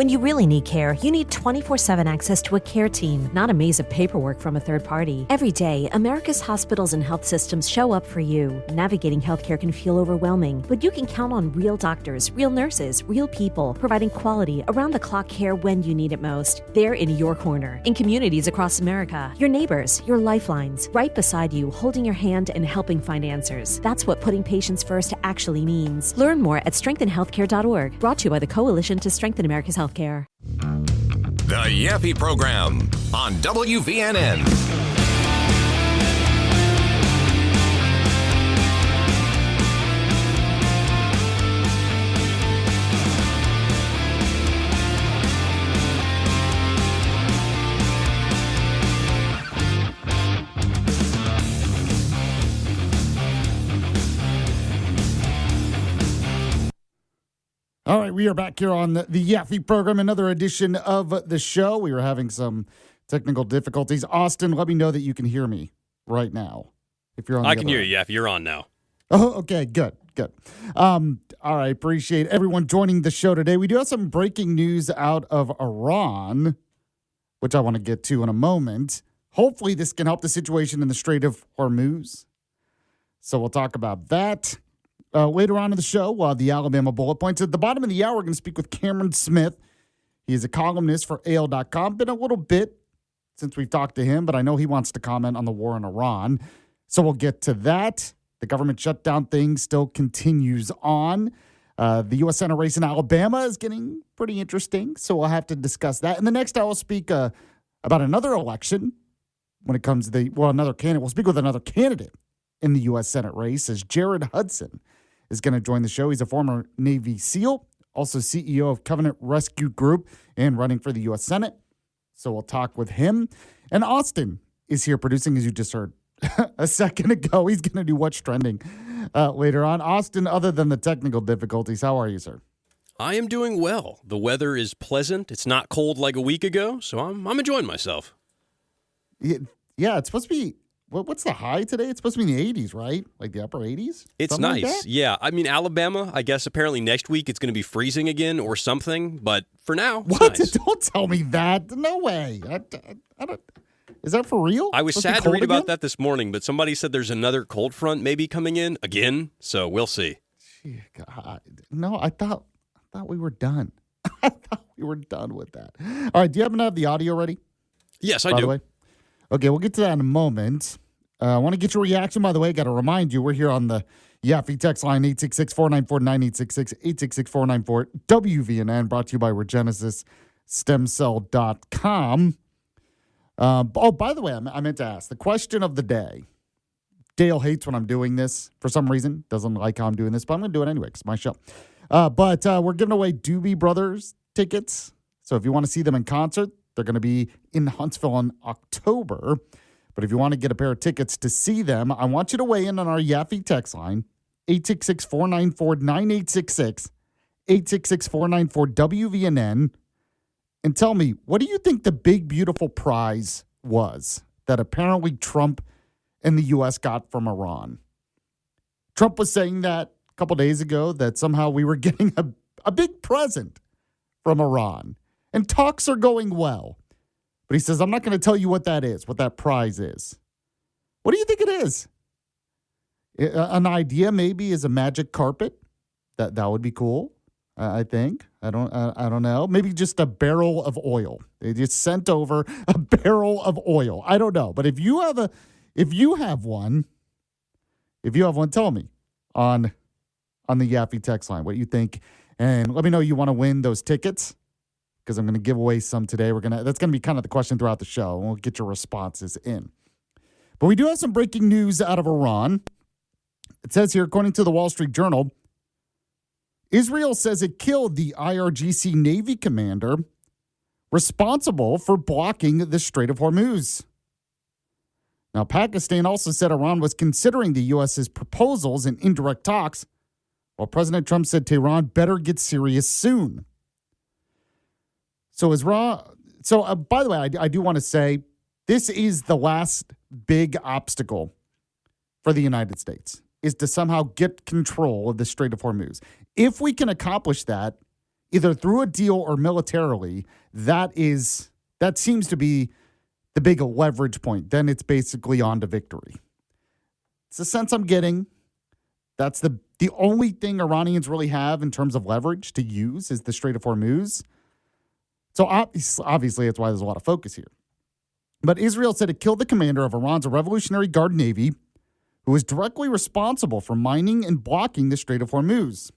When you really need care, you need 24/7 access to a care team, not a maze of paperwork from a third party. Every day, America's hospitals and health systems show up for you. Navigating healthcare can feel overwhelming, but you can count on real doctors, real nurses, real people, providing quality, around-the-clock care when you need it most. They're in your corner, in communities across America. Your neighbors, your lifelines, right beside you, holding your hand and helping find answers. That's what putting patients first actually means. Learn more at strengthenhealthcare.org. Brought to you by the Coalition to Strengthen America's Healthcare. The Yaffee Program on WVNN. All right, we are back here on the Yaffee Program, another edition of the show. We were having some technical difficulties. Austin, let me know that you can hear me right now. If you're on, I can hear you, Yaffee. You're on now. Oh, okay, good. All right, appreciate everyone joining the show today. We do have some breaking news out of Iran, which I want to get to in a moment. Hopefully, this can help the situation in the Strait of Hormuz. So we'll talk about that. Later on in the show, the Alabama Bullet Points. At the bottom of the hour, we're going to speak with Cameron Smith. He is a columnist for AL.com. Been a little bit since we've talked to him, but I know he wants to comment on the war in Iran. So we'll get to that. The government shutdown thing still continues on. The U.S. Senate race in Alabama is getting pretty interesting, so we'll have to discuss that. And the next hour, we'll speak about another election when it comes to another candidate. We'll speak with another candidate in the U.S. Senate race as Jared Hudson is going to join the show. He's a former Navy SEAL, also CEO of Covenant Rescue Group and running for the U.S. Senate. So we'll talk with him. And Austin is here producing, as you just heard a second ago. He's going to do What's Trending later on. Austin, other than the technical difficulties, how are you, sir? I am doing well. The weather is pleasant. It's not cold like a week ago, so I'm enjoying myself. Yeah, it's supposed to be. What's the high today? It's supposed to be in the 80s, right? Like the upper 80s? It's something nice. Like yeah. I mean, Alabama, I guess apparently next week it's going to be freezing again or something. But for now, it's what? Nice. Don't tell me that. No way. I don't. Is that for real? I was sad to read about that this morning, but somebody said there's another cold front maybe coming in again. So we'll see. Gee, God. No, I thought we were done. I thought we were done with that. All right. Do you happen to have the audio ready? Yes, I by do. The way? Okay, we'll get to that in a moment. I want to get your reaction, by the way. Got to remind you, we're here on the Yaffee text line, 866-494-9866, 866-494-WVNN, brought to you by RegenesisStemCell.com. By the way, I meant to ask, the question of the day. Dale hates when I'm doing this for some reason. Doesn't like how I'm doing this, but I'm going to do it anyway because it's my show. But we're giving away Doobie Brothers tickets. So if you want to see them in concert, they're going to be in Huntsville in October. But if you want to get a pair of tickets to see them, I want you to weigh in on our Yaffee text line, 866-494-9866, 866-494-WVNN, and tell me, what do you think the big, beautiful prize was that apparently Trump and the U.S. got from Iran? Trump was saying that a couple days ago, that somehow we were getting a big present from Iran, and talks are going well. But he says, I'm not going to tell you what that is, what that prize is. What do you think it is? An idea maybe is a magic carpet. That would be cool, I think. I don't know. Maybe just a barrel of oil. They just sent over a barrel of oil. I don't know. But if you have one, tell me on the Yaffee text line what you think. And let me know you want to win those tickets, because I'm going to give away some today. That's going to be kind of the question throughout the show, and we'll get your responses in. But we do have some breaking news out of Iran. It says here, according to the Wall Street Journal, Israel says it killed the IRGC Navy commander responsible for blocking the Strait of Hormuz. Now, Pakistan also said Iran was considering the U.S.'s proposals in indirect talks, while President Trump said Tehran better get serious soon. So by the way, I do want to say this is the last big obstacle for the United States, is to somehow get control of the Strait of Hormuz. If we can accomplish that, either through a deal or militarily, that seems to be the big leverage point. Then it's basically on to victory. It's the sense I'm getting. That's the only thing Iranians really have in terms of leverage to use is the Strait of Hormuz. So obviously, that's why there's a lot of focus here. But Israel said it killed the commander of Iran's Revolutionary Guard Navy, who was directly responsible for mining and blocking the Strait of Hormuz.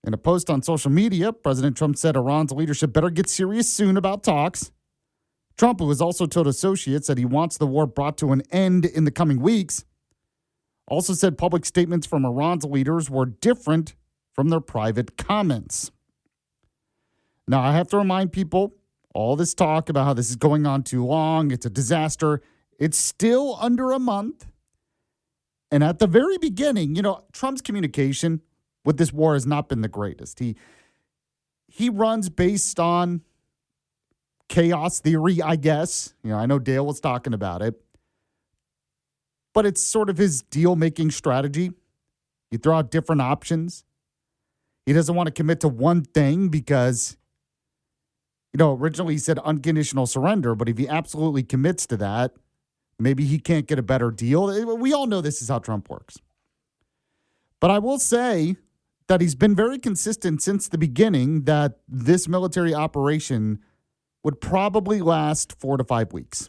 In a post on social media, President Trump said Iran's leadership better get serious soon about talks. Trump, who has also told associates that he wants the war brought to an end in the coming weeks, also said public statements from Iran's leaders were different from their private comments. Now, I have to remind people, all this talk about how this is going on too long, it's a disaster, it's still under a month. And at the very beginning, Trump's communication with this war has not been the greatest. He runs based on chaos theory, I guess. I know Dale was talking about it. But it's sort of his deal-making strategy. You throw out different options. He doesn't want to commit to one thing because, originally he said unconditional surrender, but if he absolutely commits to that, maybe he can't get a better deal. We all know this is how Trump works. But I will say that he's been very consistent since the beginning that this military operation would probably last 4 to 5 weeks.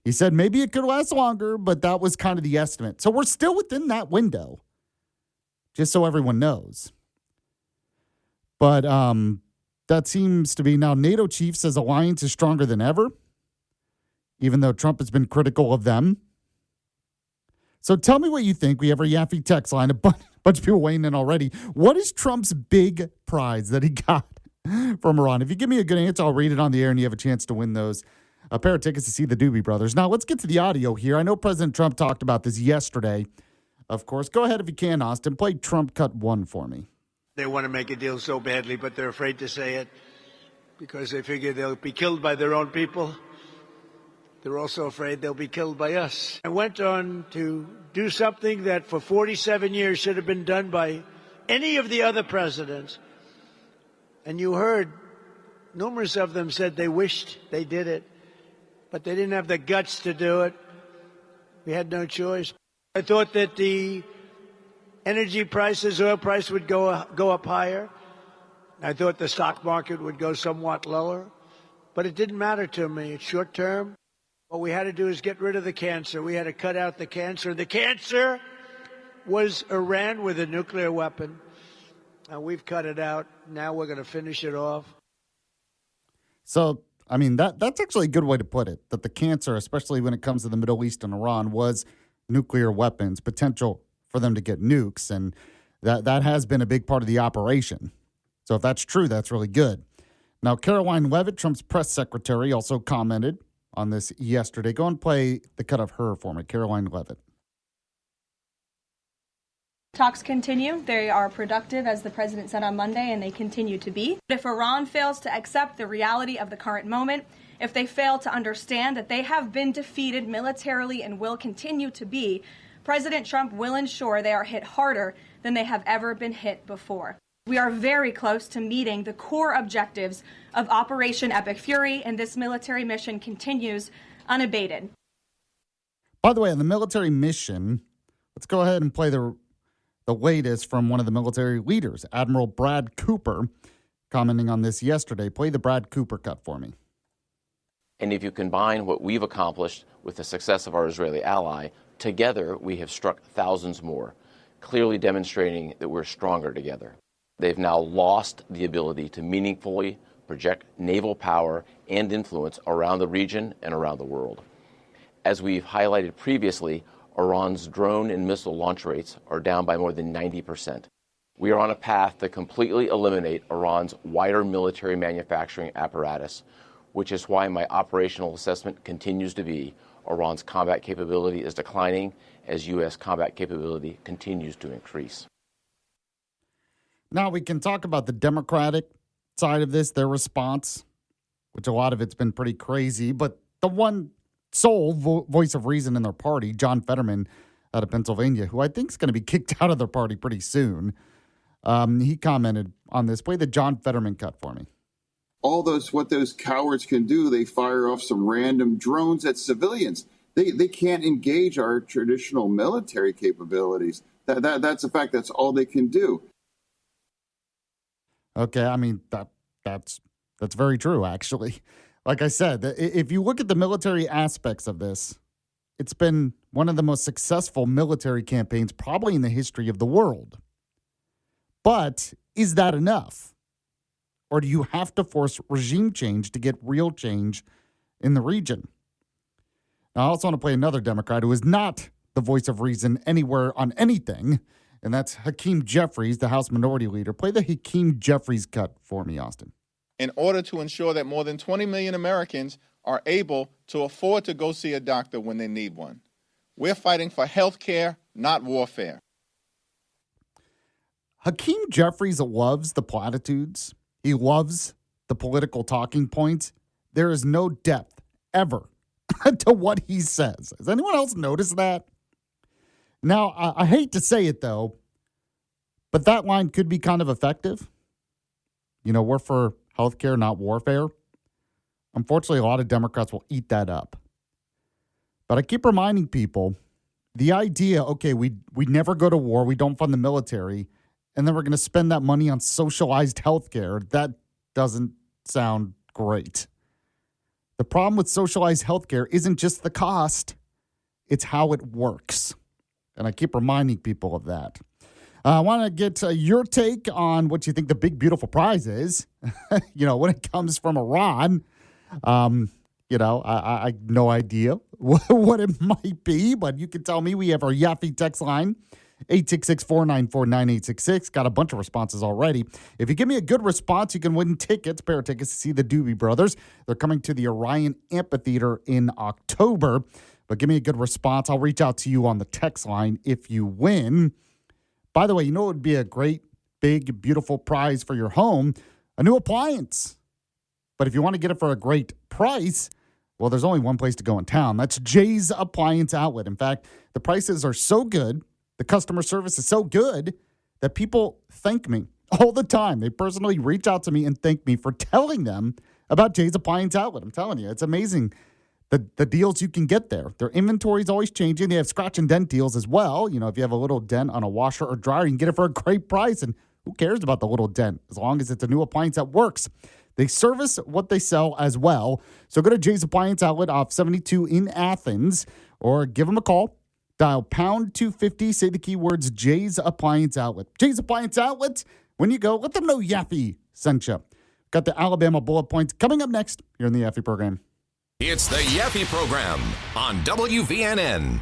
He said maybe it could last longer, but that was kind of the estimate. So we're still within that window, just so everyone knows. But that seems to be now NATO chief says alliance is stronger than ever, even though Trump has been critical of them. So tell me what you think. We have our Yaffee text line, a bunch of people weighing in already. What is Trump's big prize that he got from Iran? If you give me a good answer, I'll read it on the air and you have a chance to win a pair of tickets to see the Doobie Brothers. Now, let's get to the audio here. I know President Trump talked about this yesterday, of course. Go ahead if you can, Austin. Play Trump Cut 1 for me. They want to make a deal so badly, but they're afraid to say it because they figure they'll be killed by their own people. They're also afraid they'll be killed by us. I went on to do something that for 47 years should have been done by any of the other presidents. And you heard numerous of them said they wished they did it, but they didn't have the guts to do it. We had no choice. I thought that the energy prices, oil price would go up higher. I thought the stock market would go somewhat lower, but it didn't matter to me. It's short term. What we had to do is get rid of the cancer. We had to cut out the cancer. The cancer was Iran with a nuclear weapon, and we've cut it out. Now we're going to finish it off. So, I mean, that's actually a good way to put it, that the cancer, especially when it comes to the Middle East and Iran, was nuclear weapons, potential for them to get nukes, and that has been a big part of the operation. So if that's true, that's really good. Now, Caroline Leavitt, Trump's press secretary, also commented on this yesterday. Go and play the cut of her for me, Caroline Leavitt. Talks continue. They are productive, as the president said on Monday, and they continue to be. If Iran fails to accept the reality of the current moment, if they fail to understand that they have been defeated militarily and will continue to be, President Trump will ensure they are hit harder than they have ever been hit before. We are very close to meeting the core objectives of Operation Epic Fury, and this military mission continues unabated. By the way, on the military mission, let's go ahead and play the latest from one of the military leaders, Admiral Brad Cooper, commenting on this yesterday. Play the Brad Cooper cut for me. And if you combine what we've accomplished with the success of our Israeli ally, together we have struck thousands more, clearly demonstrating that we're stronger together. They've now lost the ability to meaningfully project naval power and influence around the region and around the world. As we've highlighted previously, Iran's drone and missile launch rates are down by more than 90%. We are on a path to completely eliminate Iran's wider military manufacturing apparatus, which is why my operational assessment continues to be Iran's combat capability is declining as U.S. combat capability continues to increase. Now we can talk about the Democratic side of this, their response, which a lot of it's been pretty crazy. But the one sole voice of reason in their party, John Fetterman out of Pennsylvania, who I think is going to be kicked out of their party pretty soon, he commented on this. Play the John Fetterman cut for me. What those cowards can do, they fire off some random drones at civilians. They can't engage our traditional military capabilities. That's a fact. That's all they can do. Okay, I mean, that's very true, actually. Like I said, if you look at the military aspects of this, it's been one of the most successful military campaigns probably in the history of the world. But is that enough? Or do you have to force regime change to get real change in the region? Now, I also want to play another Democrat who is not the voice of reason anywhere on anything, and that's Hakeem Jeffries, the House Minority Leader. Play the Hakeem Jeffries cut for me, Austin. In order to ensure that more than 20 million Americans are able to afford to go see a doctor when they need one. We're fighting for health care, not warfare. Hakeem Jeffries loves the platitudes. He loves the political talking points. There is no depth ever to what he says. Has anyone else noticed that? Now, I hate to say it, though, but that line could be kind of effective. You know, we're for healthcare, not warfare. Unfortunately, a lot of Democrats will eat that up. But I keep reminding people, the idea, okay, we never go to war, we don't fund the military, and then we're going to spend that money on socialized healthcare, that doesn't sound great. The problem with socialized healthcare isn't just the cost, it's how it works. And I keep reminding people of that. I want to get your take on what you think the big, beautiful prize is. When it comes from Iran, I have no idea what it might be, but you can tell me. We have our Yaffee text line, 866-494-9866. Got a bunch of responses already. If you give me a good response, you can win pair of tickets to see the Doobie Brothers. They're coming to the Orion Amphitheater in October. But give me a good response. I'll reach out to you on the text line if you win. By the way, it would be a great, big, beautiful prize for your home? A new appliance. But if you want to get it for a great price, well, there's only one place to go in town. That's Jay's Appliance Outlet. In fact, the prices are so good, the customer service is so good, that people thank me all the time. They personally reach out to me and thank me for telling them about Jay's Appliance Outlet. I'm telling you, it's amazing the deals you can get there. Their inventory is always changing. They have scratch and dent deals as well. You know, if you have a little dent on a washer or dryer, you can get it for a great price. And who cares about the little dent as long as it's a new appliance that works? They service what they sell as well. So go to Jay's Appliance Outlet off 72 in Athens, or give them a call. Dial pound 250. Say the keywords Jay's Appliance Outlet. Jay's Appliance Outlet. When you go, let them know Yaffee sent you. Got the Alabama bullet points coming up next here in the Yaffee program. It's the Yaffee program on WVNN.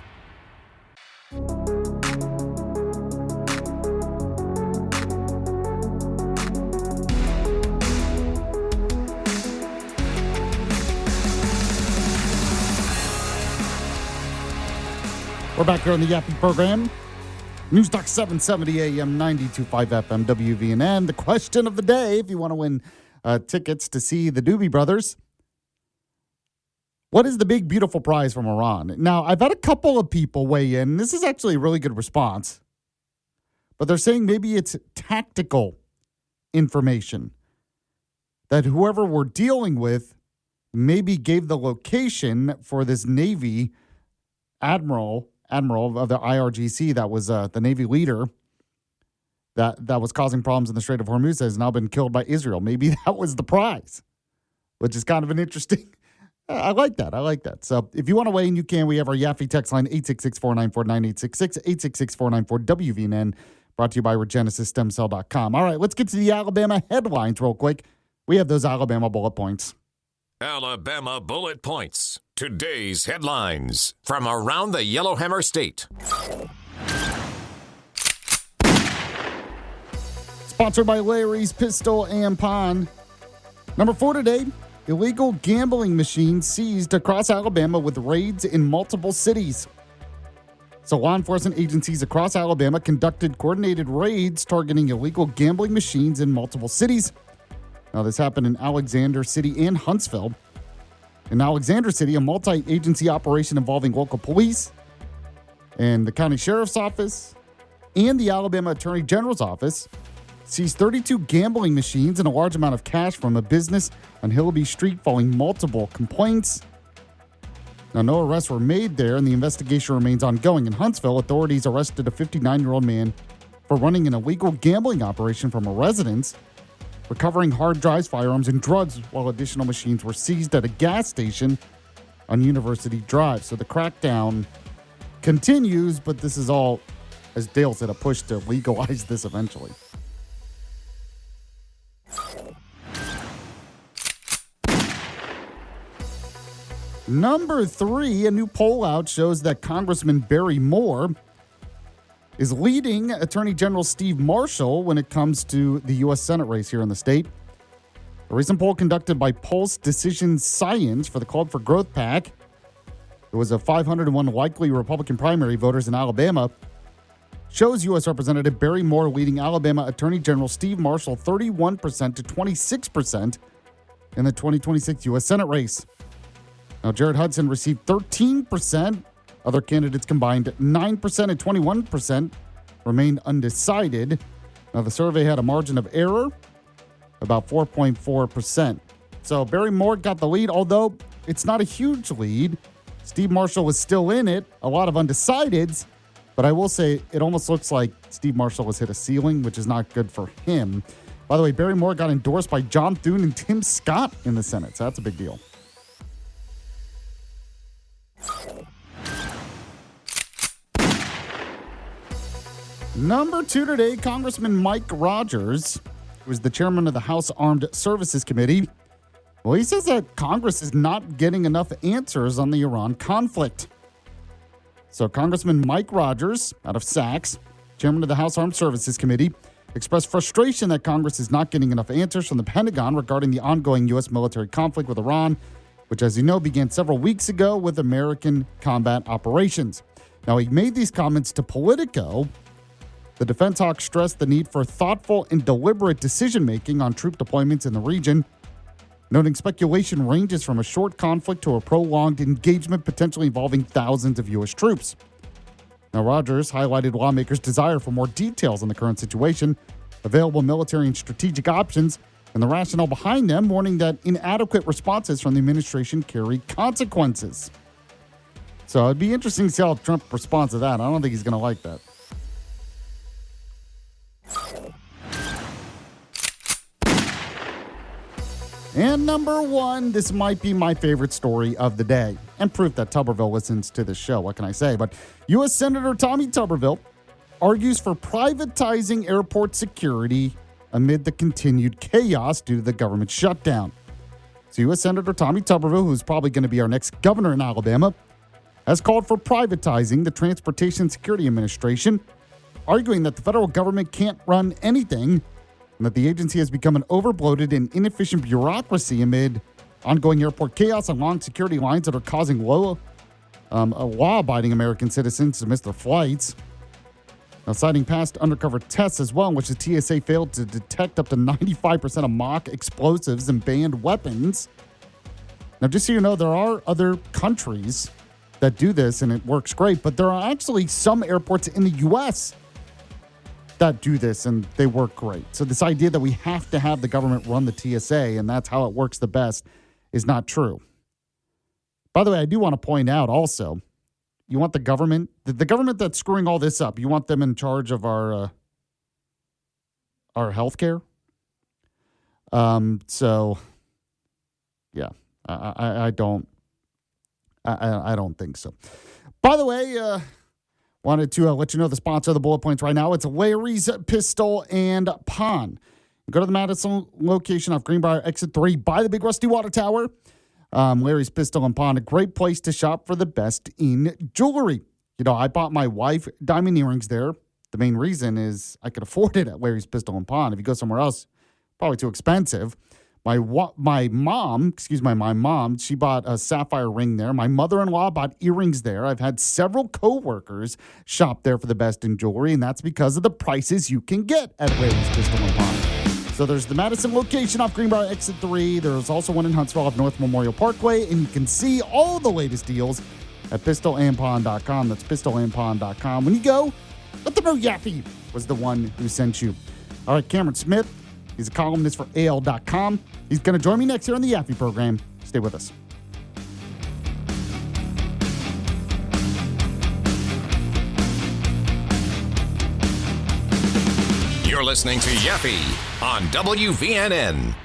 We're back here on the Yaffee program. News Talk 770 AM, 92.5 FM, WVNN. The question of the day, if you want to win tickets to see the Doobie Brothers, what is the big, beautiful prize from Iran? Now, I've had a couple of people weigh in. This is actually a really good response. But they're saying maybe it's tactical information that whoever we're dealing with maybe gave the location for this Navy admiral of the IRGC that was the Navy leader that was causing problems in the Strait of Hormuz has now been killed by Israel. Maybe that was the prize, which is kind of an interesting... I like that. So if you want to weigh in, you can. We have our Yaffee text line, 866-494-9866, 866-494-WVNN, brought to you by RegenesisStemCell.com. All right, let's get to the Alabama headlines real quick. We have those Alabama bullet points. Alabama bullet points. Today's headlines from around the Yellowhammer State. Sponsored by Larry's Pistol and Pawn. Number 4 today. Illegal gambling machines seized across Alabama with raids in multiple cities. So law enforcement agencies across Alabama conducted coordinated raids targeting illegal gambling machines in multiple cities. Now, this happened in Alexander City and Huntsville. In Alexander City, a multi-agency operation involving local police and the county sheriff's office and the Alabama Attorney General's office seized 32 gambling machines and a large amount of cash from a business on Hillaby Street following multiple complaints. Now, no arrests were made there, and the investigation remains ongoing. In Huntsville, authorities arrested a 59-year-old man for running an illegal gambling operation from a residence, recovering hard drives, firearms, and drugs, while additional machines were seized at a gas station on University Drive. So the crackdown continues, but this is all, as Dale said, a push to legalize this eventually. Number 3, a new poll out shows that Congressman Barry Moore is leading Attorney General Steve Marshall when it comes to the U.S. Senate race here in the state. A recent poll conducted by Pulse Decision Science for the Club for Growth PAC, it was a 501 likely Republican primary voters in Alabama, shows U.S. Representative Barry Moore leading Alabama Attorney General Steve Marshall 31% to 26% in the 2026 U.S. Senate race. Now, Jared Hudson received 13%. Other candidates combined 9% and 21% remained undecided. Now, the survey had a margin of error, about 4.4%. So Barry Moore got the lead, although it's not a huge lead. Steve Marshall was still in it, a lot of undecideds. But I will say it almost looks like Steve Marshall has hit a ceiling, which is not good for him. By the way, Barry Moore got endorsed by John Thune and Tim Scott in the Senate, so that's a big deal. Number 2 today, Congressman Mike Rogers, who is the chairman of the House Armed Services Committee. Well, he says that Congress is not getting enough answers on the Iran conflict. So Congressman Mike Rogers, out of Sachs, chairman of the House Armed Services Committee, expressed frustration that Congress is not getting enough answers from the Pentagon regarding the ongoing U.S. military conflict with Iran, which, as you know, began several weeks ago with American combat operations. Now, he made these comments to Politico. The defense hawk stressed the need for thoughtful and deliberate decision-making on troop deployments in the region, noting speculation ranges from a short conflict to a prolonged engagement potentially involving thousands of U.S. troops. Now, Rogers highlighted lawmakers' desire for more details on the current situation, available military and strategic options, and the rationale behind them, warning that inadequate responses from the administration carry consequences. So it'd be interesting to see how Trump responds to that. I don't think he's going to like that. And number 1, this might be my favorite story of the day, and proof that Tuberville listens to the show. What can I say? But U.S. Senator Tommy Tuberville argues for privatizing airport security amid the continued chaos due to the government shutdown. So U.S. Senator Tommy Tuberville, who's probably going to be our next governor in Alabama, has called for privatizing the Transportation Security Administration, arguing that the federal government can't run anything and that the agency has become an overbloated and inefficient bureaucracy amid ongoing airport chaos and long security lines that are causing law-abiding American citizens to miss their flights. Now, citing past undercover tests as well, in which the TSA failed to detect up to 95% of mock explosives and banned weapons. Now, just so you know, there are other countries that do this, and it works great, but there are actually some airports in the U.S. that do this, and they work great. So this idea that we have to have the government run the TSA, and that's how it works the best, is not true. By the way, I do want to point out also, you want the government that's screwing all this up, you want them in charge of our health care? So, yeah, I don't think so. By the way, wanted to let you know the sponsor of the Bullet Points right now. It's Larry's Pistol and Pawn. Go to the Madison location off Greenbrier Exit 3 by the Big Rusty Water Tower. Larry's Pistol and Pawn, a great place to shop for the best in jewelry. You know, I bought my wife diamond earrings there. The main reason is I could afford it at Larry's Pistol and Pawn. If you go somewhere else, probably too expensive. My mom, she bought a sapphire ring there. My mother-in-law bought earrings there. I've had several coworkers shop there for the best in jewelry, and that's because of the prices you can get at Larry's Pistol and Pawn. So there's the Madison location off Greenbrier Exit 3. There's also one in Huntsville off North Memorial Parkway, and you can see all the latest deals at pistolandpawn.com. That's pistolandpawn.com. When you go, let them know Yaffee was the one who sent you. All right, Cameron Smith, he's a columnist for AL.com. He's going to join me next here on the Yaffee program. Stay with us. You're listening to Yaffee on WVNN.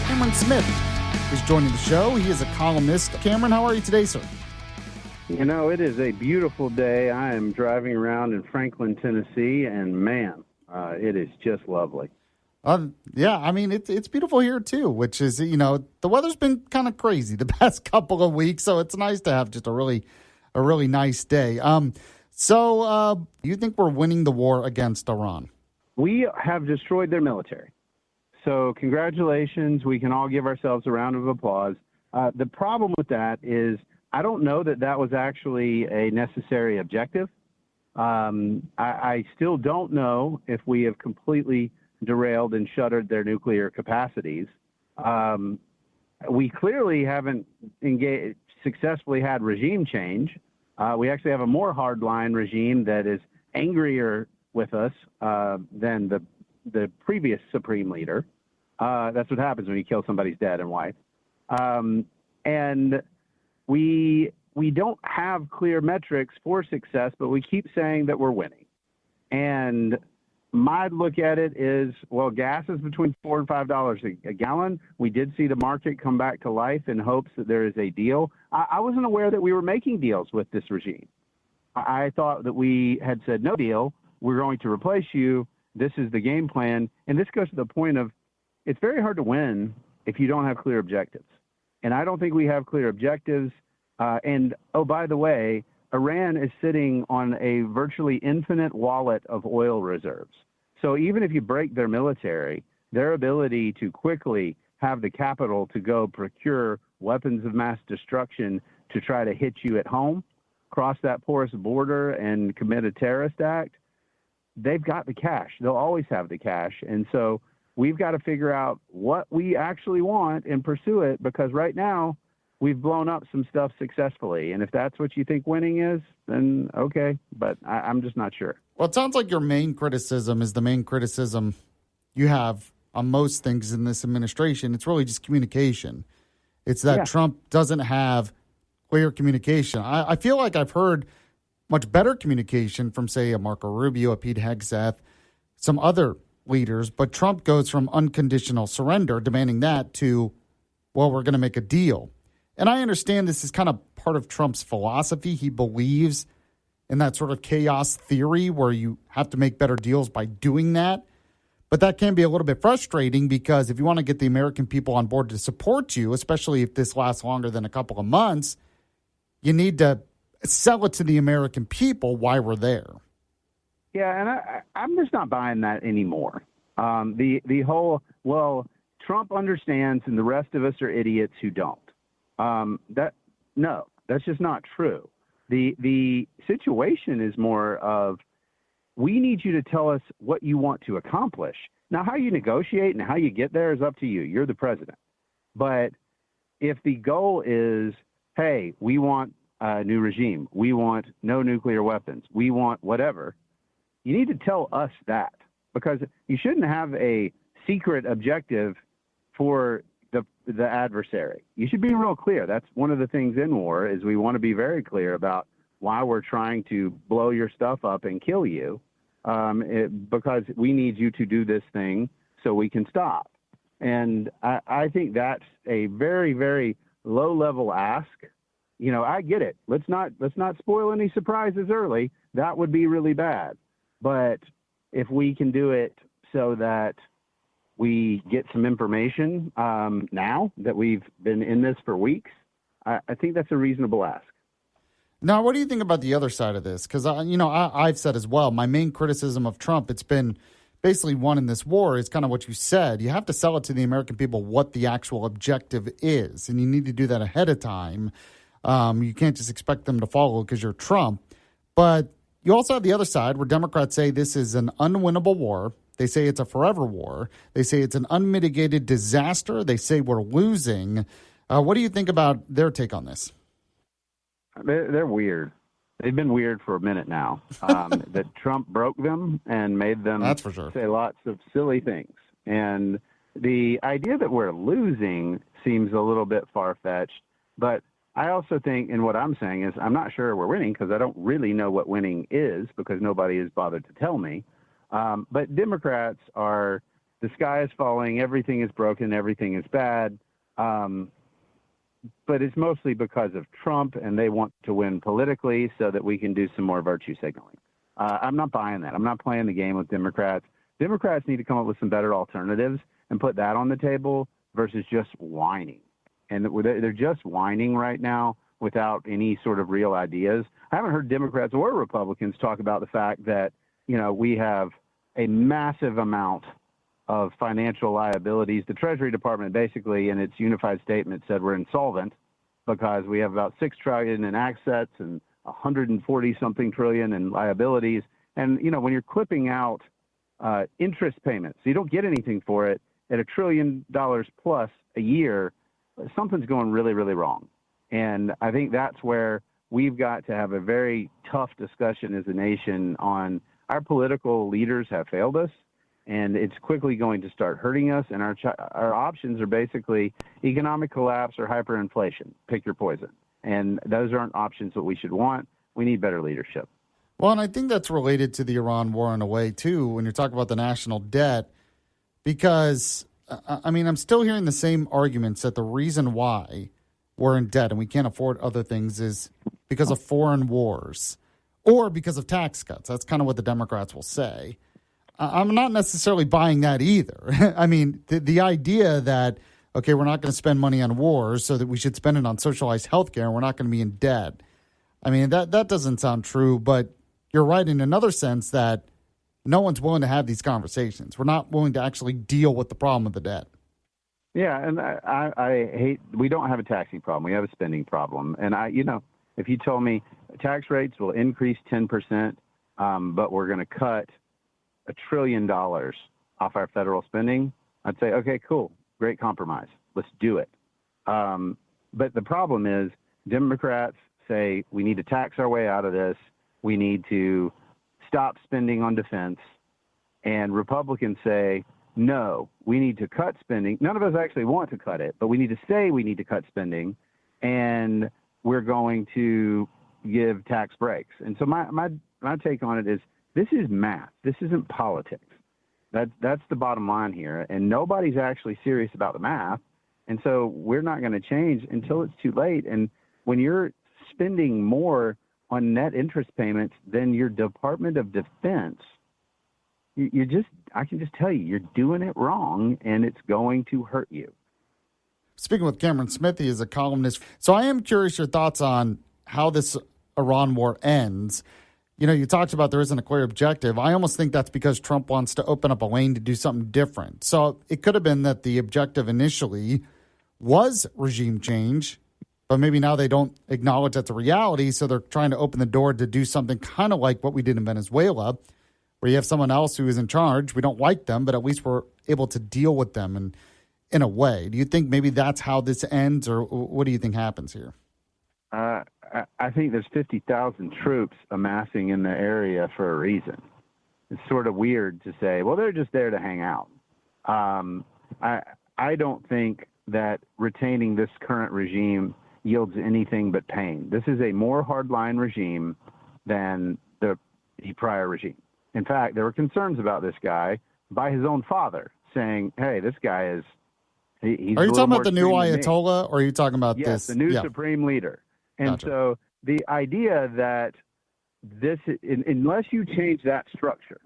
Cameron Smith is joining the show. He is a columnist. Cameron, how are you today, sir? You know, it is a beautiful day. I am driving around in Franklin, Tennessee, and man, it is just lovely. Yeah, I mean, it's beautiful here too, which is, you know, the weather's been kind of crazy the past couple of weeks, so it's nice to have just a really nice day. So you think we're winning the war against Iran? We have destroyed their military. So congratulations. We can all give ourselves a round of applause. The problem with that is I don't know that was actually a necessary objective. I still don't know if we have completely derailed and shuttered their nuclear capacities. We clearly haven't successfully had regime change. We actually have a more hardline regime that is angrier with us than the previous supreme leader. That's what happens when you kill somebody's dad and wife. And we don't have clear metrics for success, but we keep saying that we're winning. And my look at it is, well, gas is between $4 and $5 a gallon. We did see the market come back to life in hopes that there is a deal. I wasn't aware that we were making deals with this regime. I thought that we had said, no deal, we're going to replace you. This is the game plan. And this goes to the point of it's very hard to win if you don't have clear objectives. And I don't think we have clear objectives. And, oh, by the way, Iran is sitting on a virtually infinite wallet of oil reserves. So even if you break their military, their ability to quickly have the capital to go procure weapons of mass destruction to try to hit you at home, cross that porous border and commit a terrorist act, they've got the cash. They'll always have the cash. And so we've got to figure out what we actually want and pursue it, because right now we've blown up some stuff successfully. And if that's what you think winning is, then okay. But I'm just not sure. Well, it sounds like your main criticism is the main criticism you have on most things in this administration. It's really just communication. It's that Trump doesn't have clear communication. I feel like I've heard much better communication from, say, a Marco Rubio, a Pete Hegseth, some other leaders. But Trump goes from unconditional surrender, demanding that, to, well, we're going to make a deal. And I understand this is kind of part of Trump's philosophy. He believes in that sort of chaos theory where you have to make better deals by doing that. But that can be a little bit frustrating, because if you want to get the American people on board to support you, especially if this lasts longer than a couple of months, you need to sell it to the American people why we're there. Yeah, and I'm just not buying that anymore. The whole, well, Trump understands and the rest of us are idiots who don't. That's just not true. The situation is more of, we need you to tell us what you want to accomplish. Now, how you negotiate and how you get there is up to you. You're the president. But if the goal is, hey, we want a new regime, we want no nuclear weapons, we want whatever, you need to tell us that, because you shouldn't have a secret objective for the adversary. You should be real clear. That's one of the things in war, is we want to be very clear about why we're trying to blow your stuff up and kill you, because we need you to do this thing so we can stop. And I think that's a very, very low-level ask. You know, I get it. Let's not spoil any surprises early. That would be really bad. But if we can do it so that we get some information now that we've been in this for weeks, I think that's a reasonable ask. Now, what do you think about the other side of this? Because, I've said as well, my main criticism of Trump, it's been basically won in this war, is kind of what you said. You have to sell it to the American people what the actual objective is, and you need to do that ahead of time. You can't just expect them to follow because you're Trump. But you also have the other side where Democrats say this is an unwinnable war. They say it's a forever war. They say it's an unmitigated disaster. They say we're losing. What do you think about their take on this? They're weird. They've been weird for a minute now. That Trump broke them and made them That's for sure. say lots of silly things. And the idea that we're losing seems a little bit far-fetched. But I also think, and what I'm saying is, I'm not sure we're winning because I don't really know what winning is because nobody has bothered to tell me. But Democrats are, the sky is falling, everything is broken, everything is bad. But it's mostly because of Trump, and they want to win politically so that we can do some more virtue signaling. I'm not buying that. I'm not playing the game with Democrats. Democrats need to come up with some better alternatives and put that on the table versus just whining. And they're just whining right now without any sort of real ideas. I haven't heard Democrats or Republicans talk about the fact that, we have a massive amount of financial liabilities. The Treasury Department basically in its unified statement said we're insolvent because we have about $6 trillion in assets and 140 something trillion in liabilities. And, when you're clipping out interest payments, so you don't get anything for it at $1 trillion plus a year, something's going really, really wrong. And I think that's where we've got to have a very tough discussion as a nation on our political leaders have failed us, and it's quickly going to start hurting us. And our options are basically economic collapse or hyperinflation. Pick your poison. And those aren't options that we should want. We need better leadership. Well, and I think that's related to the Iran war in a way, too, when you're talking about the national debt, because, I'm still hearing the same arguments that the reason why we're in debt and we can't afford other things is because of foreign wars or because of tax cuts. That's kind of what the Democrats will say. I'm not necessarily buying that either. The idea that, okay, we're not going to spend money on wars so that we should spend it on socialized health care and we're not going to be in debt. That doesn't sound true, but you're right in another sense that no one's willing to have these conversations. We're not willing to actually deal with the problem of the debt. Yeah, and I hate, we don't have a taxing problem. We have a spending problem. And if you told me tax rates will increase 10%, but we're going to cut $1 trillion off our federal spending, I'd say, okay, cool, great compromise. Let's do it. But the problem is Democrats say we need to tax our way out of this. We need to stop spending on defense. And Republicans say, no, we need to cut spending. None of us actually want to cut it, but we need to say we need to cut spending, and we're going to give tax breaks. And so my take on it is this is math. This isn't politics. That's the bottom line here. And nobody's actually serious about the math. And so we're not going to change until it's too late. And when you're spending more on net interest payments than your Department of Defense, I can just tell you, you're doing it wrong, and it's going to hurt you. Speaking with Cameron Smith, he is a columnist. So I am curious your thoughts on how this Iran war ends. You talked about there isn't a clear objective. I almost think that's because Trump wants to open up a lane to do something different. So it could have been that the objective initially was regime change, but maybe now they don't acknowledge that's a reality, so they're trying to open the door to do something kind of like what we did in Venezuela, where you have someone else who is in charge. We don't like them, but at least we're able to deal with them in a way. Do you think maybe that's how this ends, or what do you think happens here? I think there's 50,000 troops amassing in the area for a reason. It's sort of weird to say, well, they're just there to hang out. I don't think that retaining this current regime yields anything but pain. This is a more hardline regime than the prior regime. In fact, there were concerns about this guy by his own father, saying, hey, this guy is... He's are you talking about the new Ayatollah, or are you talking about this? Yes, the new supreme leader. And gotcha. So the idea that this, unless you change that structure,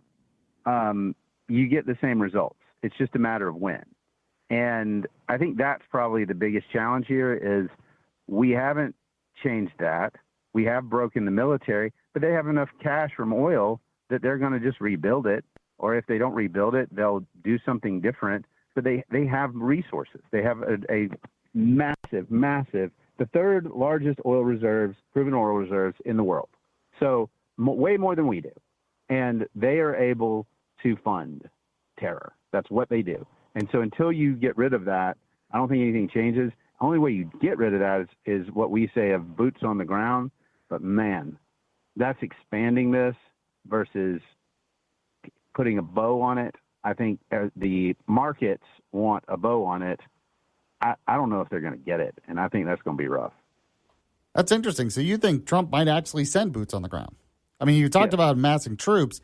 you get the same results. It's just a matter of when. And I think that's probably the biggest challenge here is we haven't changed that. We have broken the military, but they have enough cash from oil that they're going to just rebuild it. Or if they don't rebuild it, they'll do something different. But they have resources. They have a massive, the third largest proven oil reserves in the world. So way more than we do. And they are able to fund terror. That's what they do. And so until you get rid of that, I don't think anything changes. The only way you get rid of that is what we say of boots on the ground. But man, that's expanding this versus putting a bow on it. I think the markets want a bow on it. I don't know if they're going to get it, and I think that's going to be rough. That's interesting. So you think Trump might actually send boots on the ground? I mean, you talked about amassing troops,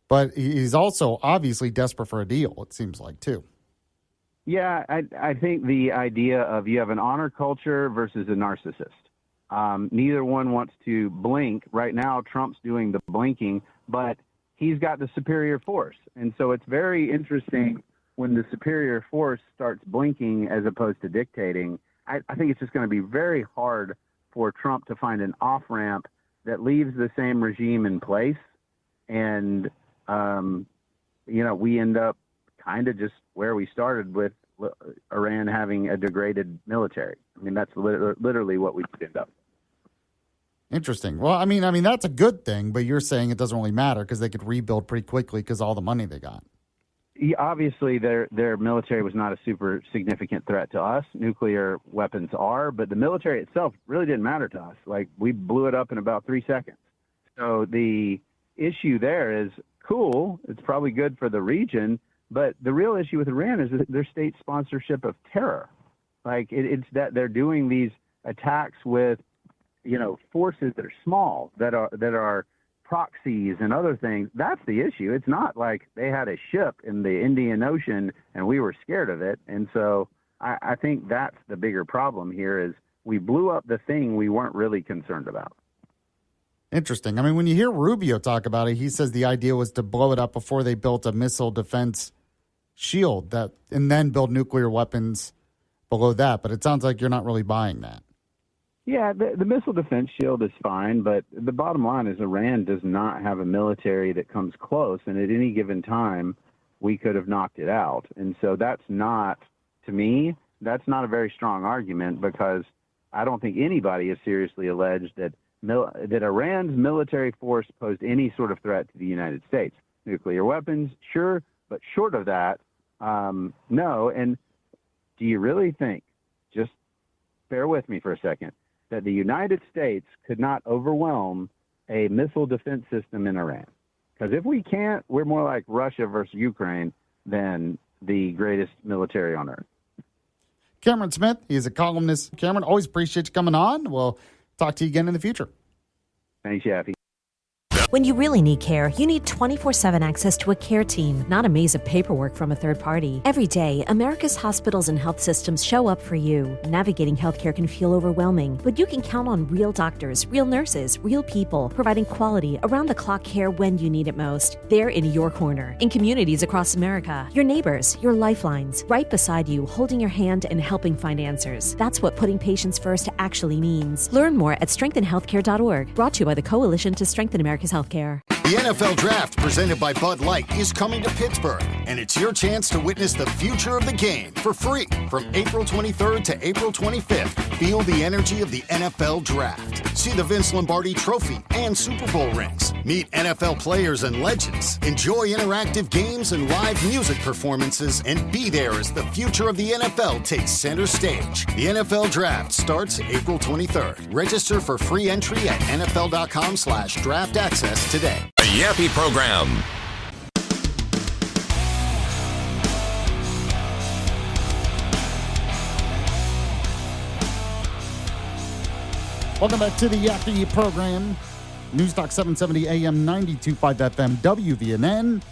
but he's also obviously desperate for a deal, it seems like, too. Yeah, I think the idea of you have an honor culture versus a narcissist. Neither one wants to blink. Right now, Trump's doing the blinking, but he's got the superior force. And so it's very interesting when the superior force starts blinking as opposed to dictating. I think it's just going to be very hard for Trump to find an off-ramp that leaves the same regime in place. And, we end up kind of just where we started with Iran having a degraded military. I mean, that's literally what we could end up. Interesting. Well, I mean, that's a good thing, but you're saying it doesn't really matter because they could rebuild pretty quickly because all the money they got. Yeah, obviously, their military was not a super significant threat to us. Nuclear weapons are, but the military itself really didn't matter to us. Like, we blew it up in about 3 seconds. So the issue there is cool. It's probably good for the region, but the real issue with Iran is their state sponsorship of terror. Like, it's that they're doing these attacks with, forces that are small, that are proxies and other things. That's the issue. It's not like they had a ship in the Indian Ocean and we were scared of it. And so I think that's the bigger problem here is we blew up the thing we weren't really concerned about. Interesting. I mean, when you hear Rubio talk about it, he says the idea was to blow it up before they built a missile defense shield and then build nuclear weapons below that. But it sounds like you're not really buying that. Yeah, the missile defense shield is fine, but the bottom line is Iran does not have a military that comes close, and at any given time, we could have knocked it out. And so that's not, to me, that's not a very strong argument because I don't think anybody has seriously alleged that Iran's military force posed any sort of threat to the United States. Nuclear weapons, sure, but short of that, no. And do you really think, just bear with me for a second, that the United States could not overwhelm a missile defense system in Iran? Because if we can't, we're more like Russia versus Ukraine than the greatest military on earth. Cameron Smith, he is a columnist. Cameron, always appreciate you coming on. We'll talk to you again in the future. Thanks, Yaffee. When you really need care, you need 24/7 access to a care team, not a maze of paperwork from a third party. Every day, America's hospitals and health systems show up for you. Navigating healthcare can feel overwhelming, but you can count on real doctors, real nurses, real people, providing quality, around-the-clock care when you need it most. They're in your corner, in communities across America. Your neighbors, your lifelines, right beside you, holding your hand and helping find answers. That's what putting patients first actually means. Learn more at strengthenhealthcare.org. Brought to you by the Coalition to Strengthen America's Healthcare. The NFL Draft, presented by Bud Light, is coming to Pittsburgh, and it's your chance to witness the future of the game for free from April 23rd to April 25th. Feel the energy of the NFL Draft. See the Vince Lombardi Trophy and Super Bowl rings. Meet NFL players and legends. Enjoy interactive games and live music performances, and be there as the future of the NFL takes center stage. The NFL Draft starts April 23rd. Register for free entry at NFL.com/draft access today. The Yaffee Program. Welcome back to the Yaffee Program. News Talk 770 AM 92.5 FM WVNN.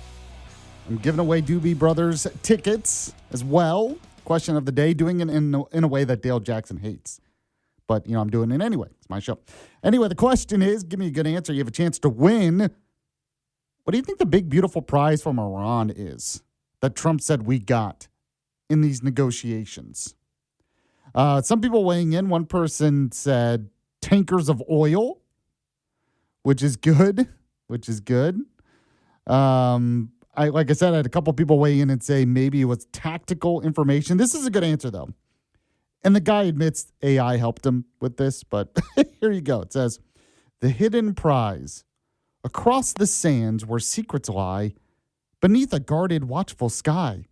I'm giving away Doobie Brothers tickets as well. Question of the day, doing it in a way that Dale Jackson hates. But, I'm doing it anyway. It's my show. Anyway, the question is, give me a good answer. You have a chance to win. What do you think the big, beautiful prize from Iran is that Trump said we got in these negotiations? Some people weighing in. One person said tankers of oil, which is good. Like I said, I had a couple people weigh in and say maybe it was tactical information. This is a good answer, though. And the guy admits AI helped him with this, but here you go. It says, the hidden prize. Across the sands where secrets lie, beneath a guarded, watchful sky,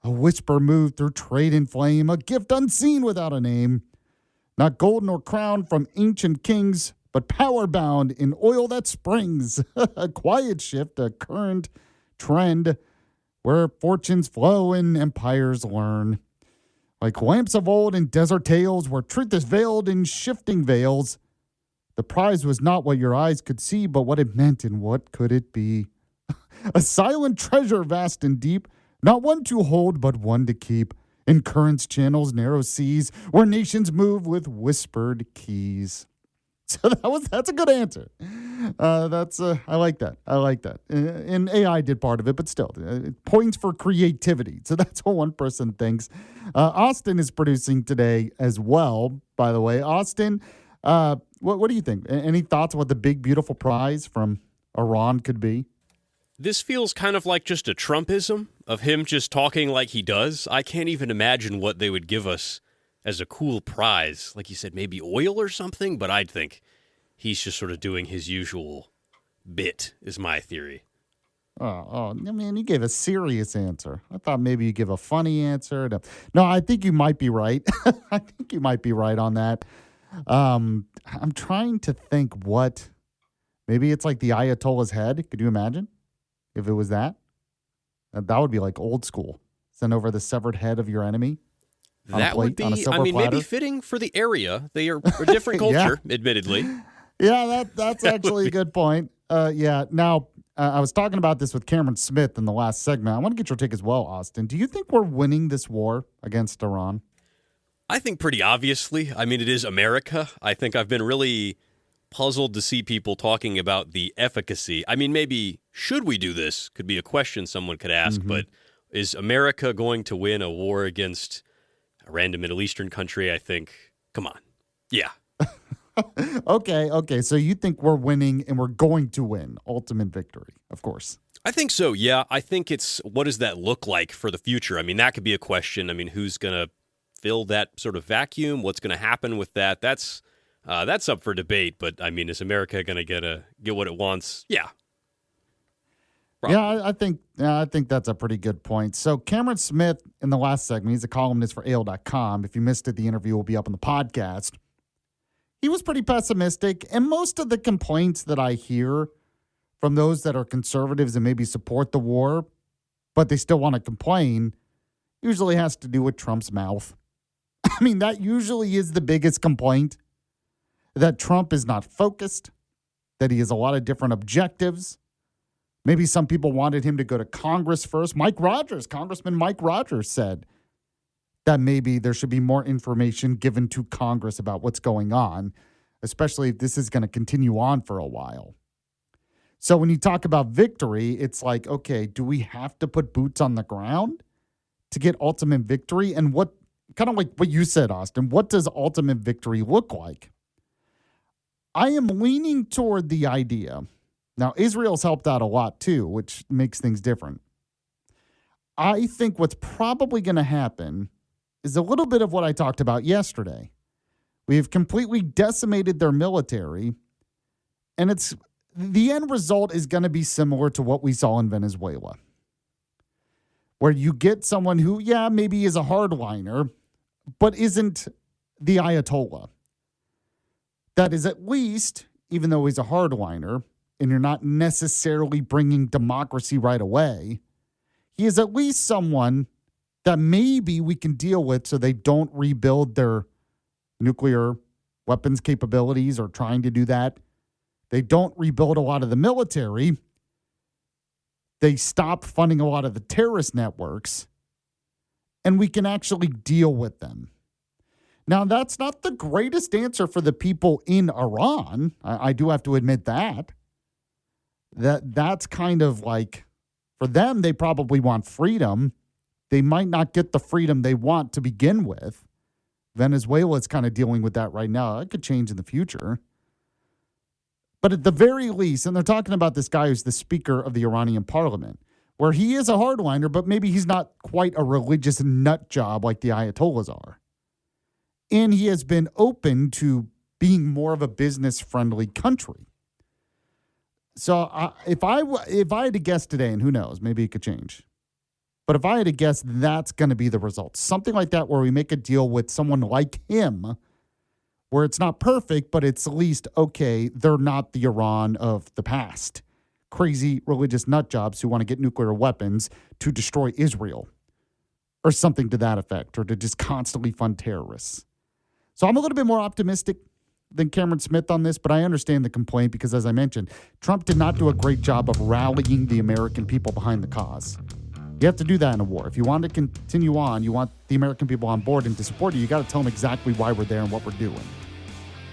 a whisper moved through trade and flame, a gift unseen without a name. Not gold nor crown from ancient kings, but power bound in oil that springs. A quiet shift, a current trend where fortunes flow and empires learn. Like lamps of old in desert tales where truth is veiled in shifting veils. The prize was not what your eyes could see, but what it meant and what could it be. A silent treasure vast and deep, not one to hold, but one to keep. In currents, channels, narrow seas, where nations move with whispered keys. So that's a good answer. I like that. I like that. And AI did part of it, but still, points for creativity. So that's what one person thinks. Austin is producing today as well, by the way. Austin, what do you think? Any thoughts on what the big, beautiful prize from Iran could be? This feels kind of like just a Trumpism of him just talking like he does. I can't even imagine what they would give us as a cool prize. Like you said, maybe oil or something, but I'd think he's just sort of doing his usual bit, is my theory. I mean, you gave a serious answer. I thought maybe you give a funny answer. No, I think you might be right. I think you might be right on that. I'm trying to think what, maybe it's like the Ayatollah's head. Could you imagine if it was that? That would be like old school. Send over the severed head of your enemy. That would be, maybe fitting for the area. They are a different culture, admittedly. Yeah, that's actually a good point. Now, I was talking about this with Cameron Smith in the last segment. I want to get your take as well, Austin. Do you think we're winning this war against Iran? I think pretty obviously. I mean, it is America. I think I've been really puzzled to see people talking about the efficacy. I mean, maybe should we do this could be a question someone could ask, but is America going to win a war against a random Middle Eastern country? I think, come on. Yeah. Okay. So you think we're winning and we're going to win ultimate victory, of course. I think so, yeah. I think it's, what does that look like for the future? I mean, that could be a question. I mean, who's going to fill that sort of vacuum? What's going to happen with that? That's up for debate, but I mean, is America going to get what it wants? Yeah. Probably. Yeah, I think that's a pretty good point. So Cameron Smith in the last segment, he's a columnist for AL.com. If you missed it, the interview will be up on the podcast. He was pretty pessimistic, and most of the complaints that I hear from those that are conservatives and maybe support the war, but they still want to complain, usually has to do with Trump's mouth. I mean, that usually is the biggest complaint, that Trump is not focused, that he has a lot of different objectives. Maybe some people wanted him to go to Congress first. Congressman Mike Rogers said that maybe there should be more information given to Congress about what's going on, especially if this is going to continue on for a while. So when you talk about victory, it's like, okay, do we have to put boots on the ground to get ultimate victory? And what, kind of like what you said, Austin, what does ultimate victory look like? I am leaning toward the idea. Now, Israel's helped out a lot too, which makes things different. I think what's probably going to happen is a little bit of what I talked about yesterday. We have completely decimated their military, and the end result is going to be similar to what we saw in Venezuela, where you get someone who, maybe is a hardliner, but isn't the Ayatollah. That is at least, even though he's a hardliner, and you're not necessarily bringing democracy right away, he is at least someone that maybe we can deal with so they don't rebuild their nuclear weapons capabilities or trying to do that. They don't rebuild a lot of the military. They stop funding a lot of the terrorist networks, and we can actually deal with them. Now, that's not the greatest answer for the people in Iran. I do have to admit that. That's kind of like, for them, they probably want freedom. They might not get the freedom they want to begin with. Venezuela is kind of dealing with that right now. It could change in the future. But at the very least, and they're talking about this guy who's the Speaker of the Iranian Parliament, where he is a hardliner, but maybe he's not quite a religious nut job like the Ayatollahs are. And he has been open to being more of a business-friendly country. So if I had to guess today, and who knows, maybe it could change. But if I had to guess, that's going to be the result. Something like that where we make a deal with someone like him where it's not perfect, but it's at least, okay, they're not the Iran of the past. Crazy religious nut jobs who want to get nuclear weapons to destroy Israel or something to that effect, or to just constantly fund terrorists. So I'm a little bit more optimistic than Cameron Smith on this, but I understand the complaint because, as I mentioned, Trump did not do a great job of rallying the American people behind the cause. You have to do that in a war. If you want to continue on, you want the American people on board and to support you, you got to tell them exactly why we're there and what we're doing.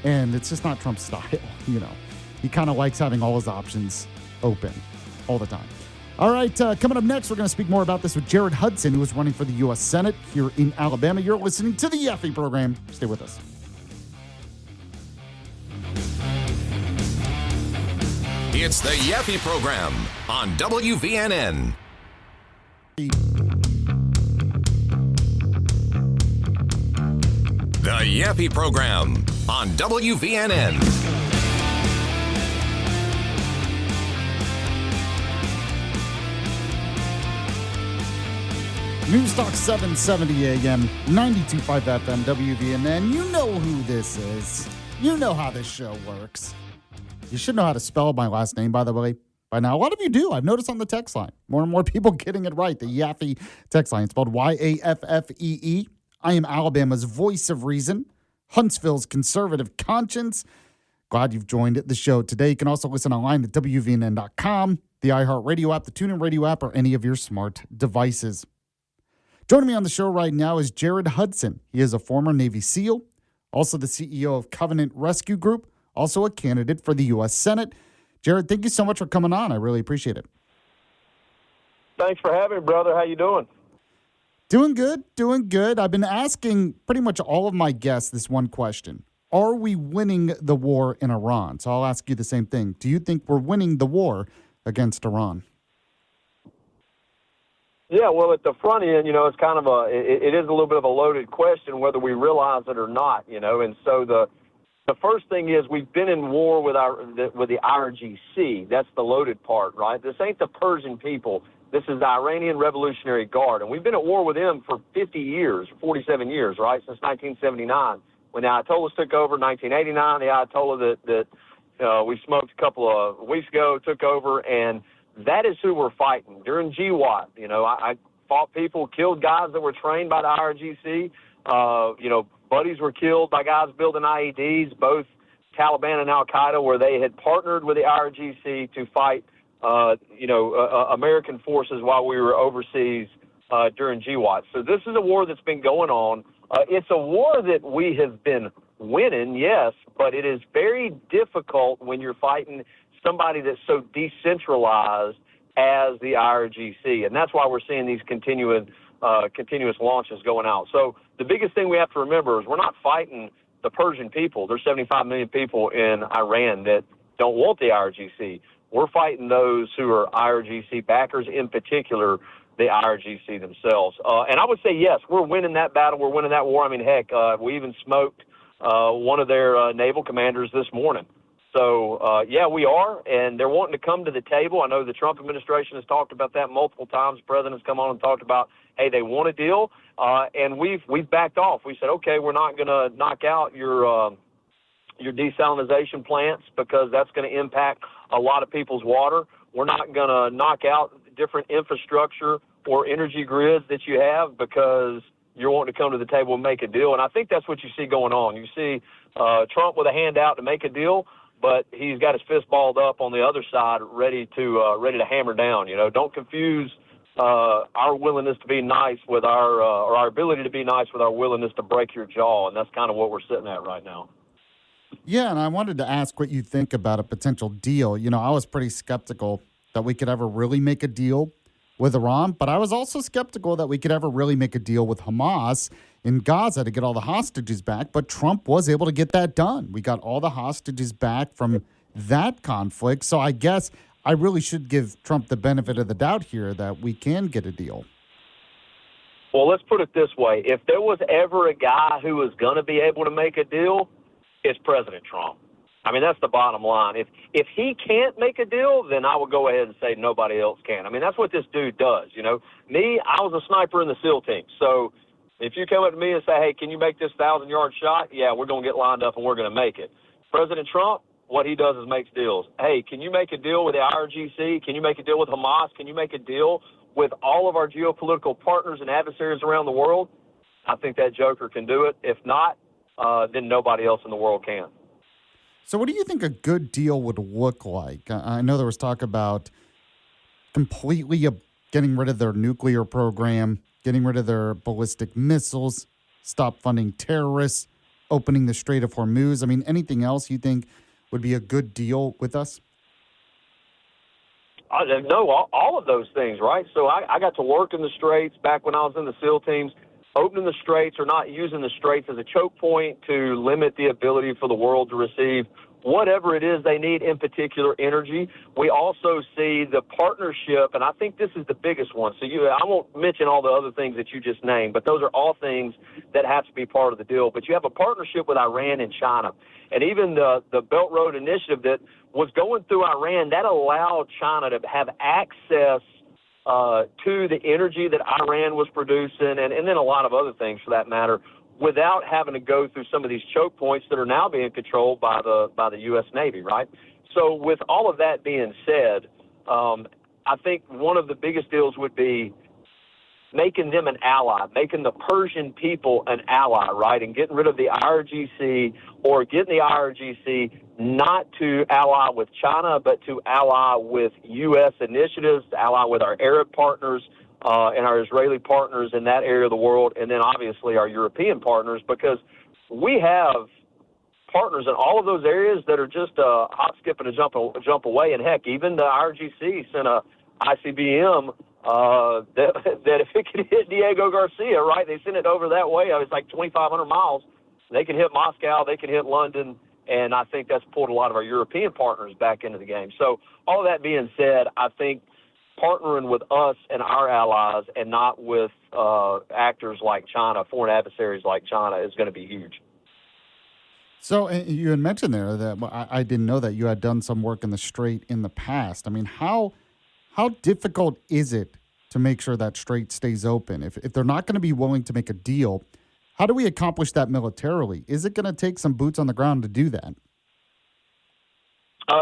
And it's just not Trump's style, you know. He kind of likes having all his options open all the time. All right, coming up next, we're going to speak more about this with Jared Hudson, who is running for the U.S. Senate here in Alabama. You're listening to the Yaffee program. Stay with us. It's the Yaffee program on WVNN. The Yaffee program on WVNN. News Talk 770 AM, 92.5 FM, WVNN. You know who this is. You know how this show works. You should know how to spell my last name, by the way, by now. A lot of you do. I've noticed on the text line. More and more people getting it right. The Yaffee text line. It's spelled Yaffee. I am Alabama's voice of reason, Huntsville's conservative conscience. Glad you've joined the show today. You can also listen online at WVNN.com, the iHeartRadio app, the TuneIn Radio app, or any of your smart devices. Joining me on the show right now is Jared Hudson. He is a former Navy SEAL, also the CEO of Covenant Rescue Group, also a candidate for the U.S. Senate. Jared, thank you so much for coming on. I really appreciate it. Thanks for having me, brother. How you doing? Doing good. I've been asking pretty much all of my guests this one question. Are we winning the war in Iran? So I'll ask you the same thing. Do you think we're winning the war against Iran? Yeah, well, at the front end, it's kind of it is a little bit of a loaded question whether we realize it or not, and so the first thing is we've been in war with the IRGC. That's the loaded part, right? This ain't the Persian people. This is the Iranian Revolutionary Guard, and we've been at war with them for 50 years, 47 years, right, since 1979. When the Ayatollahs took over, 1989, the Ayatollah that we smoked a couple of weeks ago took over, and that is who we're fighting. During GWAT, I fought people, killed guys that were trained by the IRGC. Buddies were killed by guys building IEDs, both Taliban and Al-Qaeda, where they had partnered with the IRGC to fight, American forces while we were overseas during GWAT. So this is a war that's been going on. It's a war that we have been winning, yes, but it is very difficult when you're fighting somebody that's so decentralized as the IRGC, and that's why we're seeing these continuous launches going out. So the biggest thing we have to remember is we're not fighting the Persian people. There's 75 million people in Iran that don't want the IRGC. We're fighting those who are IRGC backers, in particular the IRGC themselves. And I would say, yes, we're winning that battle. We're winning that war. I mean, heck, we even smoked one of their naval commanders this morning. So, yeah, we are, and they're wanting to come to the table. I know the Trump administration has talked about that multiple times. The president's come on and talked about, hey, they want a deal, and we've backed off. We said, okay, we're not going to knock out your desalination plants because that's going to impact a lot of people's water. We're not going to knock out different infrastructure or energy grids that you have because you're wanting to come to the table and make a deal. And I think that's what you see going on. You see Trump with a handout to make a deal, but he's got his fist balled up on the other side, ready to hammer down. Don't confuse our willingness to be nice with or our ability to be nice with our willingness to break your jaw, and that's kind of what we're sitting at right now. Yeah, and I wanted to ask what you think about a potential deal. I was pretty skeptical that we could ever really make a deal with Iran, but I was also skeptical that we could ever really make a deal with Hamas in Gaza to get all the hostages back, but Trump was able to get that done. We got all the hostages back from that conflict, so I guess I really should give Trump the benefit of the doubt here that we can get a deal. Well, let's put it this way. If there was ever a guy who was going to be able to make a deal, it's President Trump. I mean, that's the bottom line. If he can't make a deal, then I would go ahead and say nobody else can. I mean, that's what this dude does, Me, I was a sniper in the SEAL team. So If you come up to me and say, hey, can you make this 1,000-yard shot? Yeah, we're going to get lined up and we're going to make it. President Trump, what he does is makes deals. Hey, can you make a deal with the IRGC? Can you make a deal with Hamas? Can you make a deal with all of our geopolitical partners and adversaries around the world? I think that joker can do it. If not, then nobody else in the world can. So what do you think a good deal would look like? I know there was talk about completely getting rid of their nuclear program, getting rid of their ballistic missiles, stop funding terrorists, opening the Strait of Hormuz. I mean, anything else you think would be a good deal with us? No, all of those things, right? So I got to work in the Straits back when I was in the SEAL teams, opening the Straits or not using the Straits as a choke point to limit the ability for the world to receive whatever it is they need, in particular energy. We also see the partnership, and I think this is the biggest one. So I won't mention all the other things that you just named, but those are all things that have to be part of the deal. But you have a partnership with Iran and China. And even the Belt Road Initiative that was going through Iran, that allowed China to have access to the energy that Iran was producing, and then a lot of other things for that matter, without having to go through some of these choke points that are now being controlled by the U.S. Navy, right? So with all of that being said, I think one of the biggest deals would be making them an ally, making the Persian people an ally, right, and getting rid of the IRGC, or getting the IRGC not to ally with China, but to ally with U.S. initiatives, to ally with our Arab partners, and our Israeli partners in that area of the world, and then obviously our European partners, because we have partners in all of those areas that are just a hop, skip, and a jump away. And heck, even the IRGC sent a ICBM that if it could hit Diego Garcia, right, they sent it over that way. It's like 2,500 miles. They can hit Moscow, they can hit London, and I think that's pulled a lot of our European partners back into the game. So all of that being said, I think partnering with us and our allies and not with actors like China, foreign adversaries like China, is going to be huge. So you had mentioned there that I didn't know that you had done some work in the Strait in the past. I mean, how difficult is it to make sure that Strait stays open? If they're not going to be willing to make a deal, how do we accomplish that militarily? Is it going to take some boots on the ground to do that?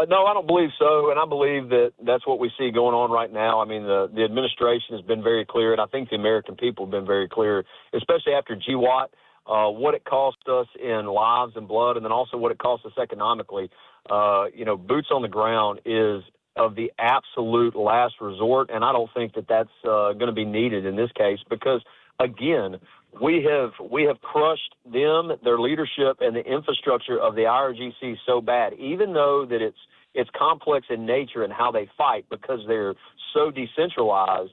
No, I don't believe so, and I believe that that's what we see going on right now. I mean, the administration has been very clear, and I think the American people have been very clear, especially after GWAT, what it cost us in lives and blood, and then also what it cost us economically. Boots on the ground is of the absolute last resort, and I don't think that that's going to be needed in this case because, again, we have crushed them, their leadership, and the infrastructure of the IRGC so bad, even though that it's complex in nature and how they fight because they're so decentralized.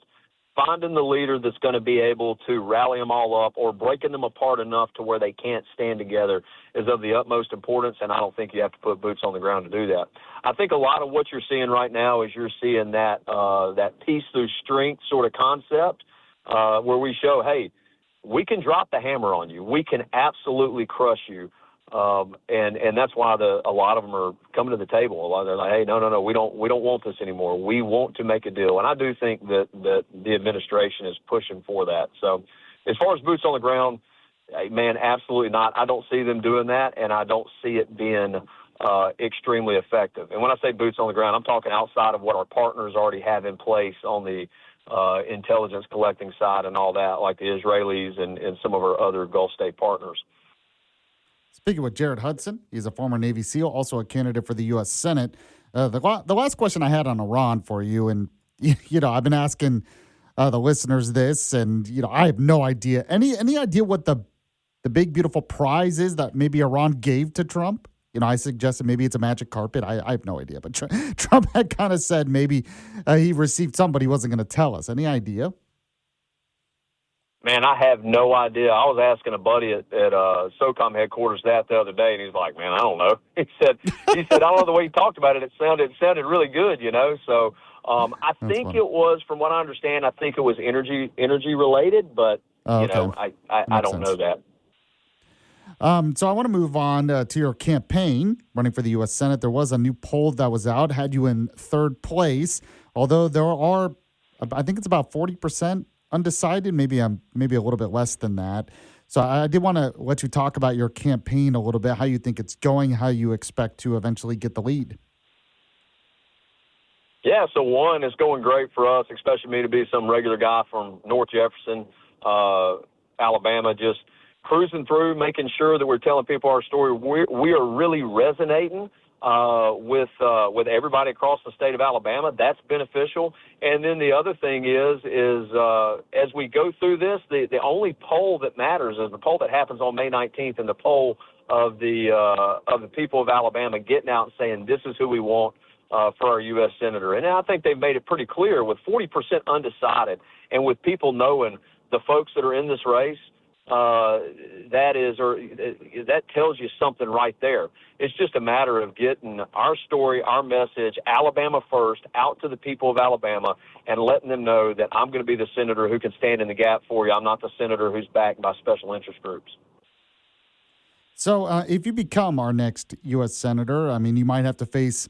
Finding the leader that's going to be able to rally them all up or breaking them apart enough to where they can't stand together is of the utmost importance, and I don't think you have to put boots on the ground to do that. I think a lot of what you're seeing right now is you're seeing that peace through strength sort of concept where we show, hey, we can drop the hammer on you. We can absolutely crush you. And that's why a lot of them are coming to the table. A lot of them are like, hey, no, we don't want this anymore. We want to make a deal. And I do think that the administration is pushing for that. So as far as boots on the ground, man, absolutely not. I don't see them doing that, and I don't see it being extremely effective. And when I say boots on the ground, I'm talking outside of what our partners already have in place on the intelligence collecting side and all that, like the Israelis and some of our other Gulf state partners. Speaking with Jared Hudson, he's a former Navy SEAL, also a candidate for the U.S. Senate. The last question I had on Iran for you, and I've been asking the listeners this, and I have no idea. Any idea what the big beautiful prize is that maybe Iran gave to Trump? I suggested maybe it's a magic carpet. I have no idea, but Trump had kind of said maybe he received some, but he wasn't going to tell us. Any idea? Man, I have no idea. I was asking a buddy at SOCOM headquarters that the other day, and he's like, man, I don't know. He said, I don't know the way he talked about it. It sounded really good, So I think funny. it was, from what I understand, I think it was energy related, but I don't know that. So I want to move on to your campaign running for the U.S. Senate. There was a new poll that was out, had you in third place, although there are, I think it's about 40% undecided. Maybe I'm maybe a little bit less than that. So I did want to let you talk about your campaign a little bit, how you think it's going, how you expect to eventually get the lead. Yeah, so one, it's going great for us, especially me to be some regular guy from North Jefferson, Alabama, just cruising through, making sure that we're telling people our story. We are really resonating with everybody across the state of Alabama. That's beneficial. And then the other thing is as we go through this, the only poll that matters is the poll that happens on May 19th, and the poll of the people of Alabama getting out and saying this is who we want for our U.S. Senator. And I think they've made it pretty clear with 40% undecided and with people knowing the folks that are in this race, that tells you something right there. It's just a matter of getting our story, our message, Alabama first, out to the people of Alabama and letting them know that I'm going to be the senator who can stand in the gap for you. I'm not the senator who's backed by special interest groups. So if you become our next U.S. Senator, I mean, you might have to face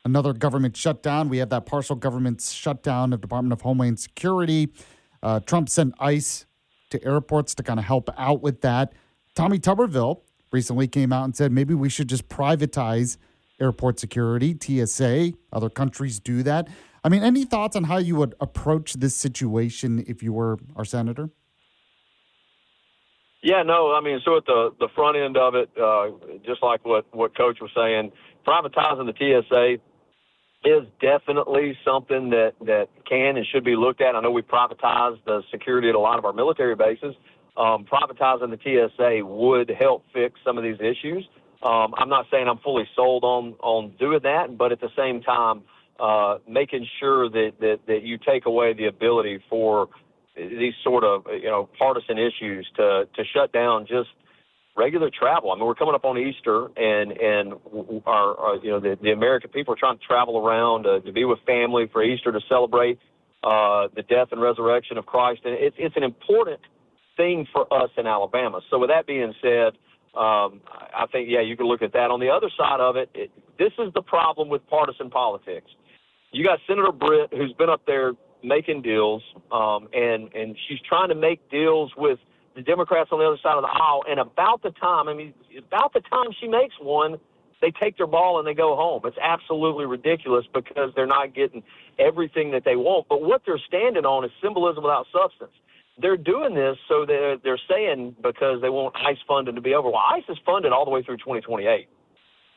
another government shutdown. We have that partial government shutdown of Department of Homeland Security. Trump sent ICE to airports to kind of help out with that. Tommy Tuberville recently came out and said maybe we should just privatize airport security, TSA. Other countries do that. I mean, any thoughts on how you would approach this situation if you were our senator? Yeah, no, I mean, so at the front end of it, just like what Coach was saying, privatizing the TSA is definitely something that can and should be looked at. I know we privatized the security at a lot of our military bases. Privatizing the TSA would help fix some of these issues. I'm not saying I'm fully sold on doing that, but at the same time, making sure that you take away the ability for these sort of, partisan issues to shut down just regular travel. I mean, we're coming up on Easter, and our the American people are trying to travel around to be with family for Easter, to celebrate the death and resurrection of Christ. And it's an important thing for us in Alabama. So with that being said, I think, you can look at that. On the other side of it, this is the problem with partisan politics. You got Senator Britt, who's been up there making deals, and she's trying to make deals with the Democrats on the other side of the aisle, and about the time she makes one, they take their ball and they go home. It's absolutely ridiculous because they're not getting everything that they want. But what they're standing on is symbolism without substance. They're doing this so they're saying because they want ICE funding to be over. Well, ICE is funded all the way through 2028.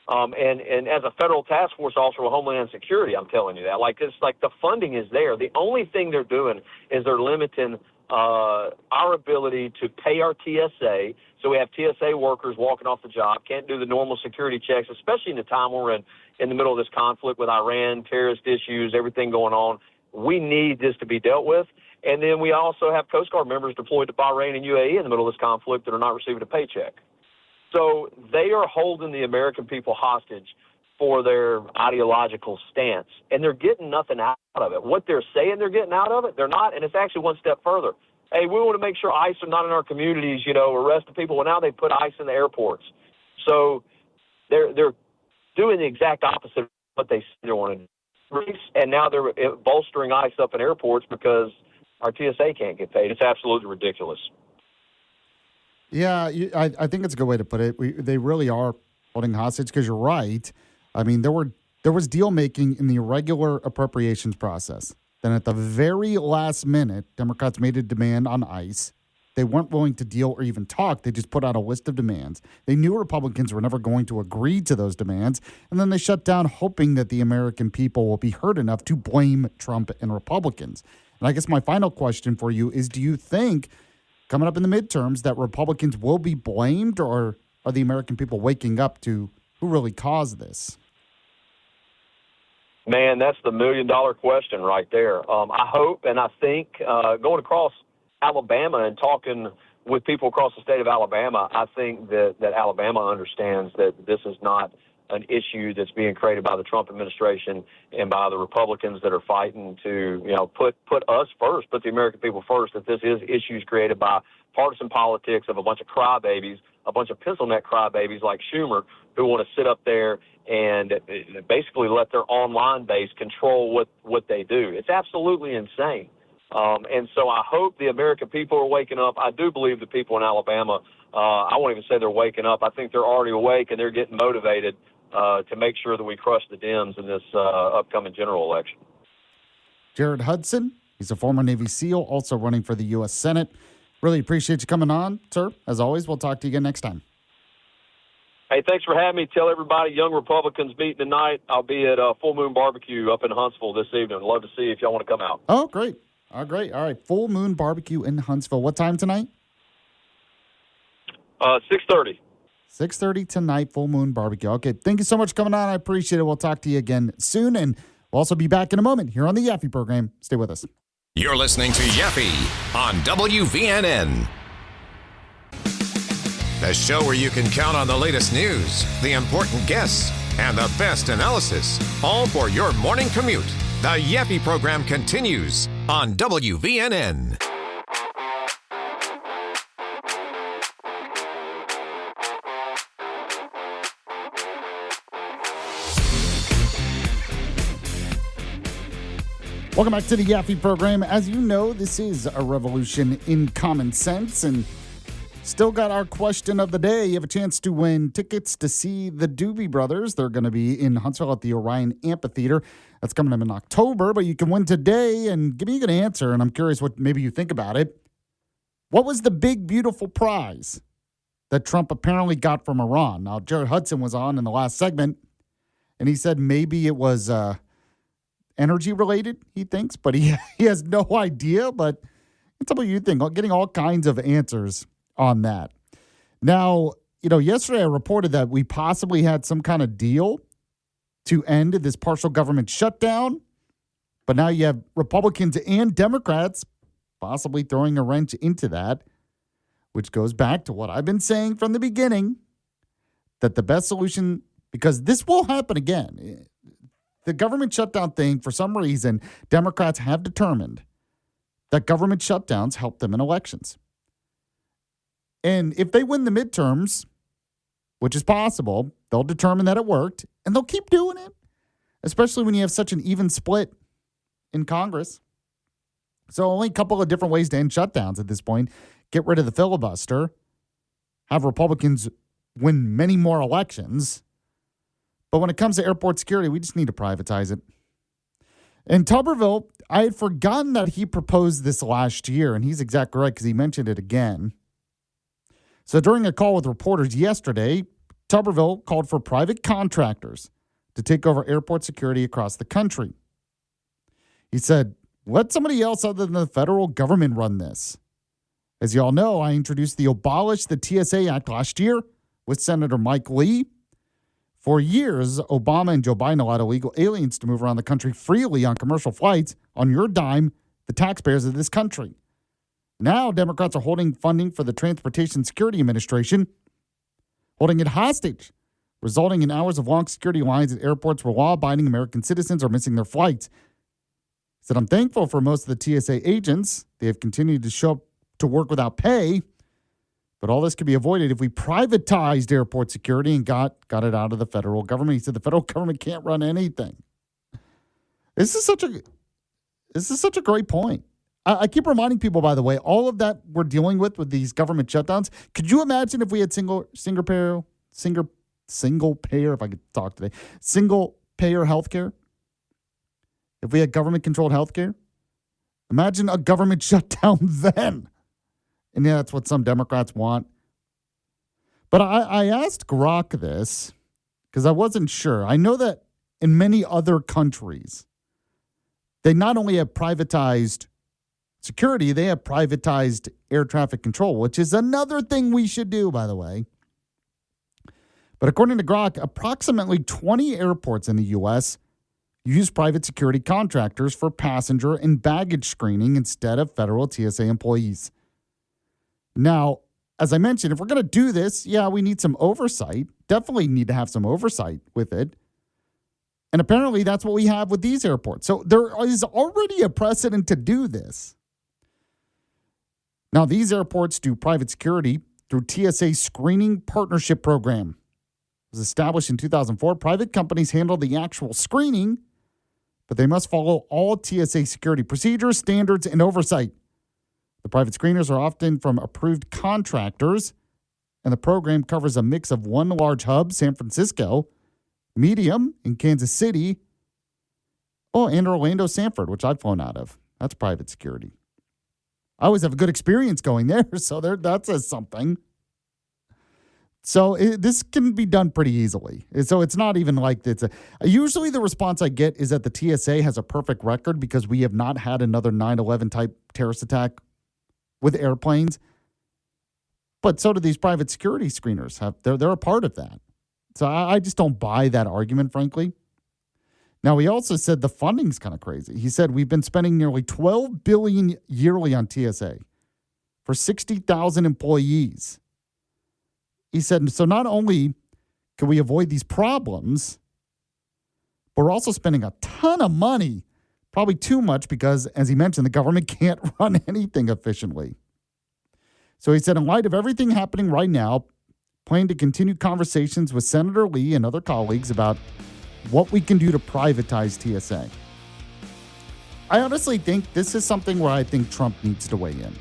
And as a federal task force officer with Homeland Security, I'm telling you that. It's like the funding is there. The only thing they're doing is they're limiting our ability to pay our TSA. So we have TSA workers walking off the job, can't do the normal security checks, especially in the time we're in the middle of this conflict with Iran, terrorist issues, everything going on. We need this to be dealt with. And then we also have Coast Guard members deployed to Bahrain and UAE in the middle of this conflict that are not receiving a paycheck. So they are holding the American people hostage for their ideological stance, and they're getting nothing out of it. What they're saying they're getting out of it, they're not, and it's actually one step further. Hey, we want to make sure ICE are not in our communities, arresting people. Well, now they put ICE in the airports. So they're doing the exact opposite of what they said they wanted to do. And now they're bolstering ICE up in airports because our TSA can't get paid. It's absolutely ridiculous. Yeah, I think it's a good way to put it. They really are holding hostage because you're right. I mean, there was deal making in the irregular appropriations process. Then at the very last minute, Democrats made a demand on ICE. They weren't willing to deal or even talk. They just put out a list of demands. They knew Republicans were never going to agree to those demands. And then they shut down, hoping that the American people will be heard enough to blame Trump and Republicans. And I guess my final question for you is, do you think coming up in the midterms that Republicans will be blamed, or are the American people waking up to who really caused this? Man, that's the $1 million question right there. I hope and I think going across Alabama and talking with people across the state of Alabama, I think that Alabama understands that this is not an issue that's being created by the Trump administration and by the Republicans that are fighting to, put us first, put the American people first, that this is issues created by partisan politics of a bunch of crybabies, a bunch of pencil neck crybabies like Schumer, who want to sit up there and basically let their online base control what they do. It's absolutely insane. And so I hope the American people are waking up. I do believe the people in Alabama, I won't even say they're waking up. I think they're already awake and they're getting motivated to make sure that we crush the Dems in this upcoming general election. Jared Hudson, he's a former Navy SEAL, also running for the U.S. Senate. Really appreciate you coming on, sir. As always, we'll talk to you again next time. Hey, thanks for having me. Tell everybody, Young Republicans meeting tonight. I'll be at Full Moon Barbecue up in Huntsville this evening. I'd love to see if y'all want to come out. Oh, great. Great. All right. Full Moon Barbecue in Huntsville. What time tonight? 6:30. 6:30 tonight, Full Moon Barbecue. Okay. Thank you so much for coming on. I appreciate it. We'll talk to you again soon, and we'll also be back in a moment here on the Yaffee program. Stay with us. You're listening to Yaffee on WVNN. The show where you can count on the latest news, the important guests, and the best analysis, all for your morning commute. The Yaffee program continues on WVNN. Welcome back to the Yaffee program. As you know, this is a revolution in common sense, and still got our question of the day. You have a chance to win tickets to see the Doobie Brothers. They're going to be in Huntsville at the Orion Amphitheater. That's coming up in October, but you can win today and give me a good answer, and I'm curious what maybe you think about it. What was the big, beautiful prize that Trump apparently got from Iran? Now, Jared Hudson was on in the last segment, and he said maybe it was energy related, he thinks, but he has no idea. But tell me what you think. Getting all kinds of answers on that. Now, yesterday I reported that we possibly had some kind of deal to end this partial government shutdown, but now you have Republicans and Democrats possibly throwing a wrench into that, which goes back to what I've been saying from the beginning, that the best solution, because this will happen again, the government shutdown thing, for some reason, Democrats have determined that government shutdowns help them in elections. And if they win the midterms, which is possible, they'll determine that it worked, and they'll keep doing it, especially when you have such an even split in Congress. So only a couple of different ways to end shutdowns at this point. Get rid of the filibuster, have Republicans win many more elections. But when it comes to airport security, we just need to privatize it. In Tuberville, I had forgotten that he proposed this last year, and he's exactly right because he mentioned it again. So during a call with reporters yesterday, Tuberville called for private contractors to take over airport security across the country. He said, let somebody else other than the federal government run this. As you all know, I introduced the Abolish the TSA Act last year with Senator Mike Lee. For years, Obama and Joe Biden allowed illegal aliens to move around the country freely on commercial flights on your dime, the taxpayers of this country. Now, Democrats are holding funding for the Transportation Security Administration, holding it hostage, resulting in hours of long security lines at airports where law-abiding American citizens are missing their flights. He said, I'm thankful for most of the TSA agents. They have continued to show up to work without pay. But all this could be avoided if we privatized airport security and got it out of the federal government. He said the federal government can't run anything. This is such a great point. I keep reminding people, by the way, all of that we're dealing with these government shutdowns. Could you imagine if we had single payer, if I could talk today, single payer healthcare? If we had government controlled healthcare? Imagine a government shutdown then. And yeah, that's what some Democrats want. But I asked Grok this because I wasn't sure. I know that in many other countries, they not only have privatized security, they have privatized air traffic control, which is another thing we should do, by the way. But according to Grok, approximately 20 airports in the U.S. use private security contractors for passenger and baggage screening instead of federal TSA employees. Now, as I mentioned, if we're going to do this, yeah, we need some oversight. Definitely need to have some oversight with it. And apparently that's what we have with these airports. So there is already a precedent to do this. Now, these airports do private security through TSA Screening Partnership Program. It was established in 2004. Private companies handle the actual screening, but they must follow all TSA security procedures, standards, and oversight. The private screeners are often from approved contractors, and the program covers a mix of one large hub, San Francisco, medium in Kansas City, and Orlando Sanford, which I've flown out of. That's private security. I always have a good experience going there, so that says something. So this can be done pretty easily. So it's not even like usually the response I get is that the TSA has a perfect record because we have not had another 9/11 type terrorist attack with airplanes. But so do these private security screeners. They're a part of that. So I just don't buy that argument, frankly. Now, he also said the funding's kind of crazy. He said we've been spending nearly $12 billion yearly on TSA for 60,000 employees. He said, so not only can we avoid these problems, but we're also spending a ton of money, probably too much because, as he mentioned, the government can't run anything efficiently. So he said, in light of everything happening right now, plan to continue conversations with Senator Lee and other colleagues about what we can do to privatize TSA. I honestly think this is something where I think Trump needs to weigh in.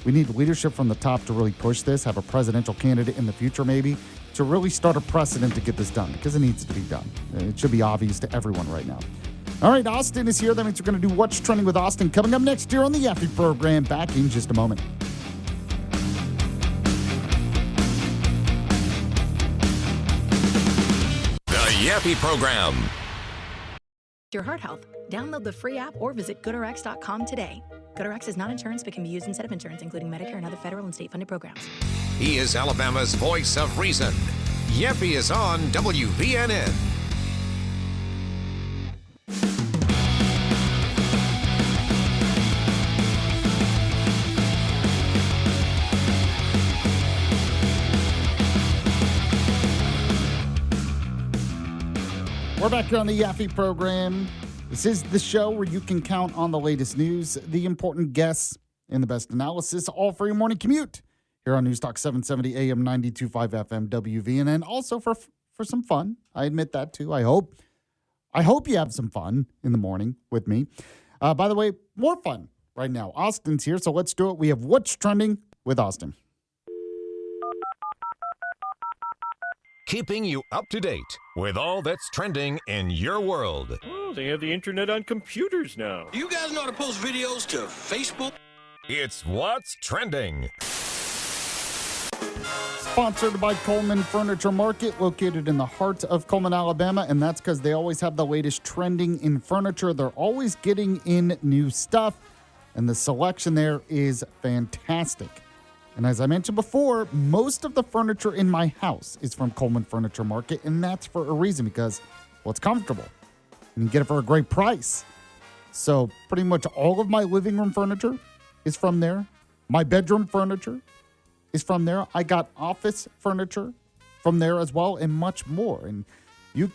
We need leadership from the top to really push this, have a presidential candidate in the future maybe, to really start a precedent to get this done because it needs to be done. It should be obvious to everyone right now. All right, Austin is here. That means we're going to do What's Trending with Austin coming up next here on the Yaffee program. Back in just a moment. Yaffee program. Your heart health. Download the free app or visit GoodRx.com today. GoodRx is not insurance but can be used instead of insurance, including Medicare and other federal and state-funded programs. He is Alabama's voice of reason. Yaffee is on WVNN. We're back here on the Yaffee program. This is the show where you can count on the latest news, the important guests, and the best analysis, all for your morning commute here on News Talk 770 AM 92.5 FM WVNN. Also for some fun. I admit that too. I hope you have some fun in the morning with me. By the way, more fun right now. Austin's here, so let's do it. We have What's Trending with Austin. Keeping you up to date with all that's trending in your world. Oh, they have the internet on computers now. You guys know how to post videos to Facebook? It's What's Trending. Sponsored by Coleman Furniture Market, located in the heart of Coleman, Alabama, and that's because they always have the latest trending in furniture. They're always getting in new stuff, and the selection there is fantastic. And as I mentioned before, most of the furniture in my house is from Coleman Furniture Market, and that's for a reason because, well, it's comfortable. And you get it for a great price. So pretty much all of my living room furniture is from there. My bedroom furniture is from there. I got office furniture from there as well, and much more. And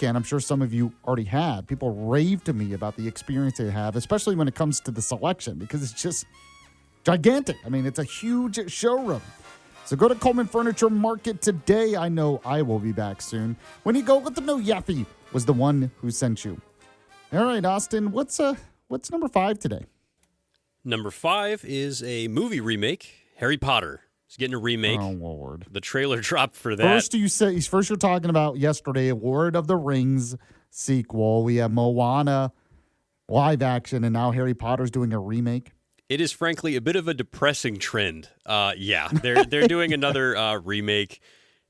I'm sure some of you already had. People rave to me about the experience they have, especially when it comes to the selection, because it's just gigantic. I mean, it's a huge showroom. So go to Coleman Furniture Market today. I know I will be back soon. When you go, let them know Yaffee was the one who sent you. All right, Austin, what's number 5 today? Number 5 is a movie remake. Harry Potter is getting a remake. Oh, Lord. The trailer dropped for that. First you're talking about yesterday, Lord of the Rings sequel. We have Moana live action, and now Harry Potter's doing a remake. It is frankly a bit of a depressing trend. They're doing another remake.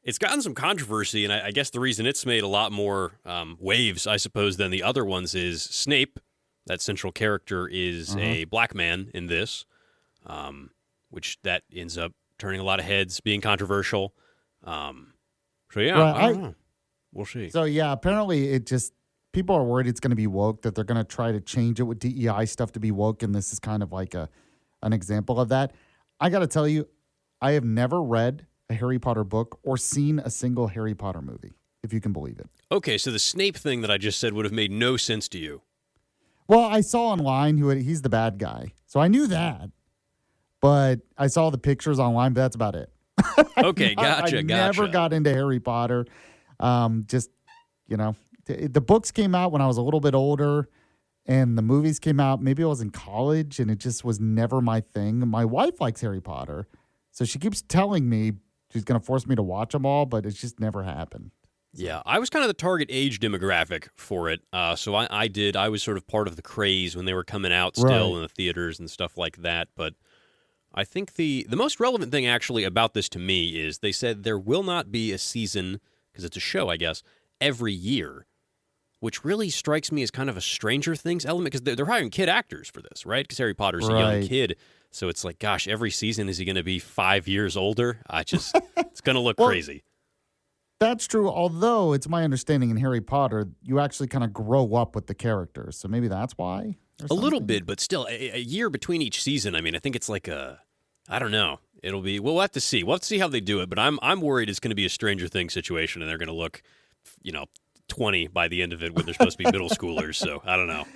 It's gotten some controversy, and I guess the reason it's made a lot more waves, I suppose, than the other ones is Snape, that central character, is a black man in this, which that ends up turning a lot of heads, being controversial. I don't know. We'll see. So, apparently people are worried it's going to be woke, that they're going to try to change it with DEI stuff to be woke, and this is kind of like an example of that. I got to tell you, I have never read a Harry Potter book or seen a single Harry Potter movie, if you can believe it. Okay, so the Snape thing that I just said would have made no sense to you. Well, I saw online he's the bad guy, so I knew that, but I saw the pictures online, but that's about it. Okay, gotcha. I never got into Harry Potter. The books came out when I was a little bit older, and the movies came out. Maybe I was in college, and it just was never my thing. My wife likes Harry Potter, so she keeps telling me she's going to force me to watch them all, but it's just never happened. Yeah, I was kind of the target age demographic for it. So I was sort of part of the craze when they were coming out still in the theaters and stuff like that. But I think the most relevant thing actually about this to me is they said there will not be a season, because it's a show, I guess, every year, which really strikes me as kind of a Stranger Things element, because they're hiring kid actors for this, right? Because Harry Potter's a young kid. So it's like, gosh, every season, is he going to be 5 years older? It's going to look crazy. That's true, although it's my understanding in Harry Potter, you actually kind of grow up with the characters. So maybe that's why? A little bit, but still, a year between each season. I mean, I think it's like I don't know. It'll be, we'll have to see. We'll have to see how they do it, but I'm worried it's going to be a Stranger Things situation, and they're going to look, 20 by the end of it when they're supposed to be middle schoolers, so I don't know.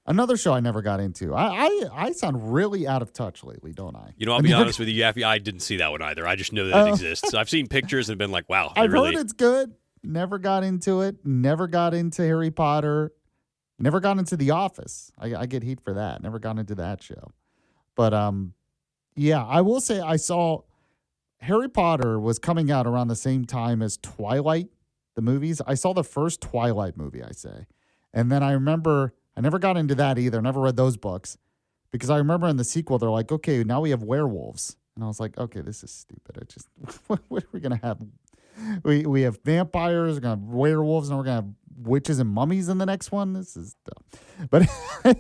Another show I never got into. I sound really out of touch lately, don't I? I'll be honest with you, Yaffee, I didn't see that one either. I just know that it exists. I've seen pictures and been like, wow. I've heard it's good. Never got into it. Never got into Harry Potter. Never got into The Office. I get heat for that. Never got into that show. But, yeah, I will say I saw Harry Potter was coming out around the same time as Twilight, the movies. I saw the first Twilight movie, I say. And then I remember I never got into that either. Never read those books because I remember in the sequel, they're like, okay, now we have werewolves. And I was like, okay, this is stupid. What are we going to have? We have vampires, we're going to have werewolves, and we're going to have witches and mummies in the next one. This is dumb. But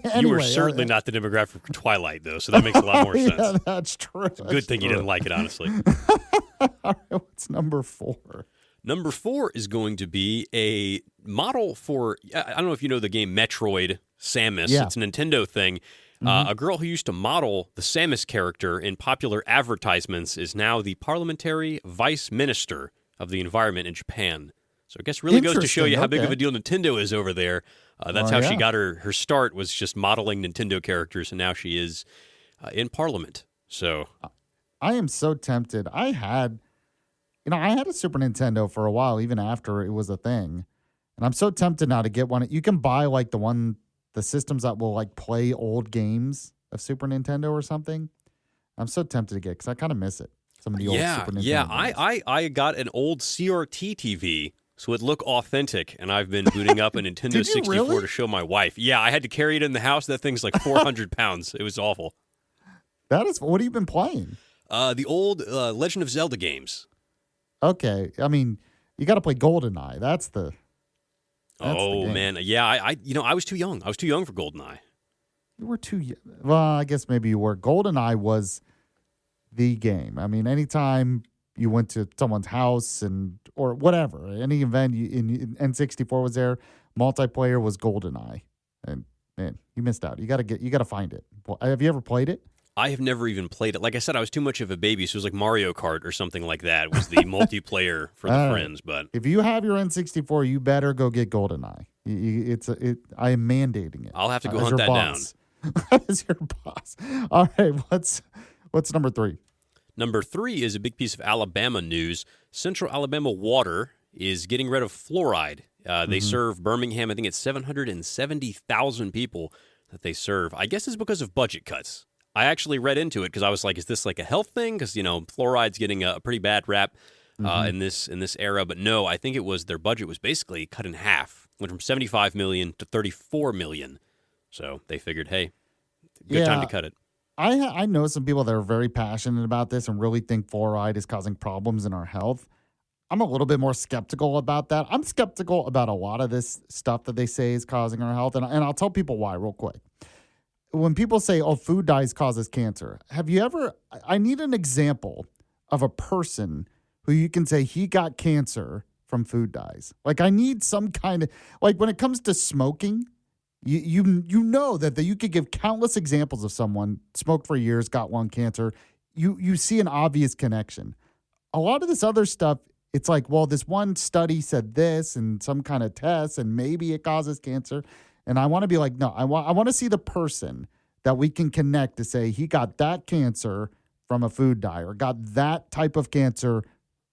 anyway. You were certainly not the demographic for Twilight, though, so that makes a lot more sense. Yeah, that's true. It's a good thing you didn't like it, honestly. All right, what's number 4? Number 4 is going to be a model for, I don't know if you know the game Metroid Samus. Yeah. It's a Nintendo thing. A girl who used to model the Samus character in popular advertisements is now the parliamentary vice minister of the environment in Japan. So I guess really goes to show you how big of a deal Nintendo is over there. That's how she got her start, was just modeling Nintendo characters, and now she is in Parliament. So I am so tempted. I had a Super Nintendo for a while, even after it was a thing. And I'm so tempted now to get one. You can buy like the systems that will like play old games of Super Nintendo or something. I'm so tempted to get because I kind of miss it. Some of the old Super Nintendo. Yeah, games. I got an old CRT TV, so it looked authentic, and I've been booting up a Nintendo 64 really? to show my wife. Yeah, I had to carry it in the house. That thing's like 400 pounds. It was awful. What have you been playing? The old Legend of Zelda games. Okay, I mean, you got to play GoldenEye. That's the game. Man, yeah, I was too young. I was too young for GoldenEye. You were too young. Well, I guess maybe you were. GoldenEye was the game. I mean, anytime you went to someone's house or whatever, any event in N64 was there, multiplayer was GoldenEye, and man, you missed out. You got to find it. Have you ever played it? I have never even played it. Like I said, I was too much of a baby, so it was like Mario Kart or something like that. It was the multiplayer for the friends. But if you have your N64, you better go get GoldenEye. I am mandating it. I'll have to go hunt that down. As your boss. All right, what's number 3? Number 3 is a big piece of Alabama news. Central Alabama Water is getting rid of fluoride. They serve Birmingham. I think it's 770,000 people that they serve. I guess it's because of budget cuts. I actually read into it because I was like, is this like a health thing? Because, fluoride's getting a pretty bad rap in this era. But no, I think it was their budget was basically cut in half. Went from $75 million to $34 million. So they figured, hey, good time to cut it. I know some people that are very passionate about this and really think fluoride is causing problems in our health. I'm a little bit more skeptical about that. I'm skeptical about a lot of this stuff that they say is causing our health. And I'll tell people why real quick. When people say, food dyes causes cancer, I need an example of a person who you can say he got cancer from food dyes. Like I need some kind of, like when it comes to smoking, you know that you could give countless examples of someone smoked for years, got lung cancer. You see an obvious connection. A lot of this other stuff, it's like, well, this one study said this and some kind of test and maybe it causes cancer. And I want to be like, no, I want to see the person that we can connect to say he got that cancer from a food dye or got that type of cancer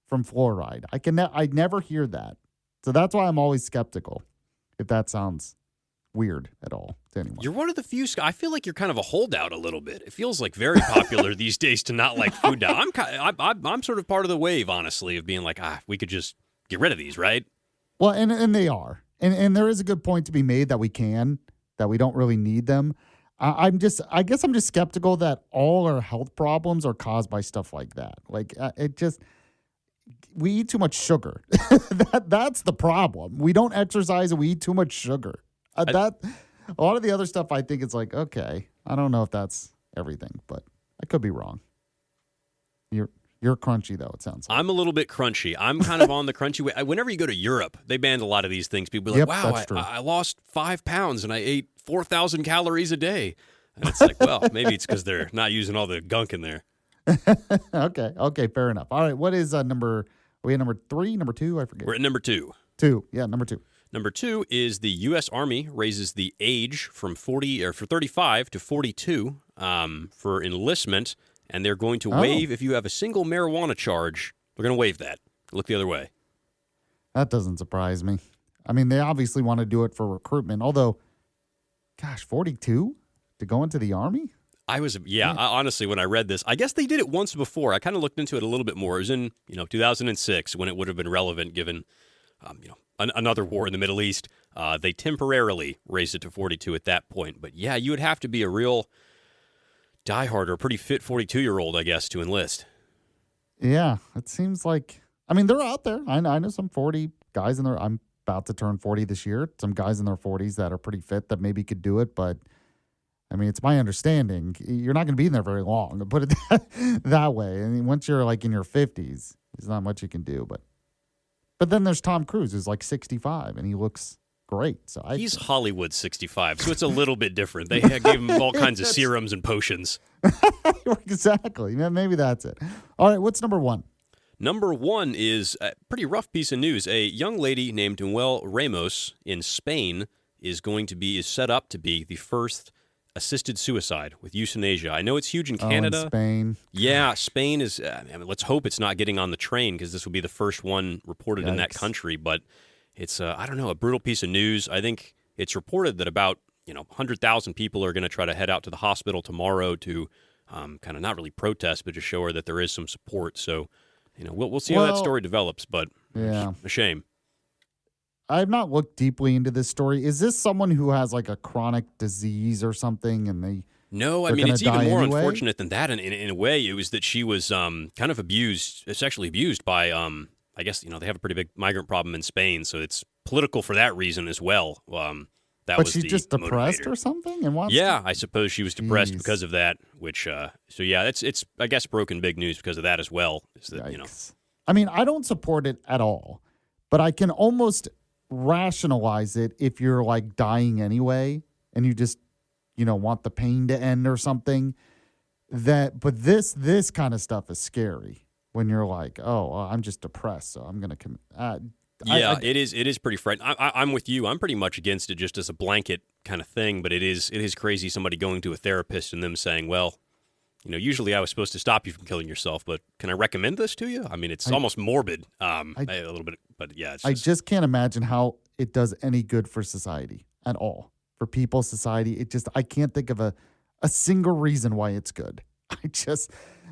from fluoride. I never hear that. So that's why I'm always skeptical, if that sounds weird at all to anyone. You're one of the few. I feel like you're kind of a holdout a little bit. It feels like very popular these days to not like food now. I'm sort of part of the wave, honestly, of being like, we could just get rid of these, right? Well, and they are. And there is a good point to be made that we don't really need them. I guess I'm just skeptical that all our health problems are caused by stuff like that. Like we eat too much sugar. That's the problem. We don't exercise and we eat too much sugar. A lot of the other stuff, I think it's like, okay, I don't know if that's everything, but I could be wrong. You're crunchy, though, it sounds like. I'm a little bit crunchy. I'm kind of on the crunchy way. Whenever you go to Europe, they banned a lot of these things. People are like, wow, I lost 5 pounds and I ate 4,000 calories a day. And it's like, well, maybe it's because they're not using all the gunk in there. Okay, fair enough. All right, what is number? Are we at number 3, number 2? I forget. We're at number 2. 2, yeah, number 2. Number 2 is the U.S. Army raises the age from 35 to 42 for enlistment. And they're going to waive, if you have a single marijuana charge, they're going to waive that. Look the other way. That doesn't surprise me. I mean, they obviously want to do it for recruitment. Although, gosh, 42 to go into the Army? Honestly, when I read this, I guess they did it once before. I kind of looked into it a little bit more. It was in 2006 when it would have been relevant given another war in the Middle East. They temporarily raised it to 42 at that point. But yeah, you would have to be a real diehard or a pretty fit 42-year-old, I guess, to enlist. Yeah, it seems like, I mean, they're out there. I know some 40 guys I'm about to turn 40 this year. Some guys in their 40s that are pretty fit that maybe could do it. But, I mean, it's my understanding you're not going to be in there very long, to put it that way. I mean, once you're like in your 50s, there's not much you can do. But then there's Tom Cruise, who's like 65, and he looks great. So he's Hollywood 65, so it's a little bit different. They gave him all kinds of serums and potions. Exactly. Maybe that's it. All right, what's number 1? Number 1 is a pretty rough piece of news. A young lady named Noel Ramos in Spain is set up to be the first assisted suicide with euthanasia. I know it's huge in Canada. In Spain. Yeah, Spain is, let's hope it's not getting on the train because this will be the first one reported in that country, but it's, I don't know, a brutal piece of news. I think it's reported that about 100,000 people are going to try to head out to the hospital tomorrow to kind of not really protest, but just show her that there is some support. So, we'll see how that story develops, but yeah, a shame. I've not looked deeply into this story. Is this someone who has like a chronic disease or something and they... No, I mean, it's even more unfortunate than that in a way. It was that she was kind of sexually abused by... I guess, they have a pretty big migrant problem in Spain, so it's political for that reason as well. But she's just depressed or something? I suppose she was depressed because of that, which, it's I guess, broken big news because of that as well. Is that, I mean, I don't support it at all, but I can almost rationalize it if you're, like, dying anyway, and you just, want the pain to end or something. But this kind of stuff is scary. When you're like, I'm just depressed, so I'm going to commit. It is pretty frightening. I'm with you. I'm pretty much against it just as a blanket kind of thing, but it is crazy somebody going to a therapist and them saying, well, usually I was supposed to stop you from killing yourself, but can I recommend this to you? I mean, it's almost morbid a little bit, but yeah. I just can't imagine how it does any good for society at all. For people, society, I can't think of a single reason why it's good.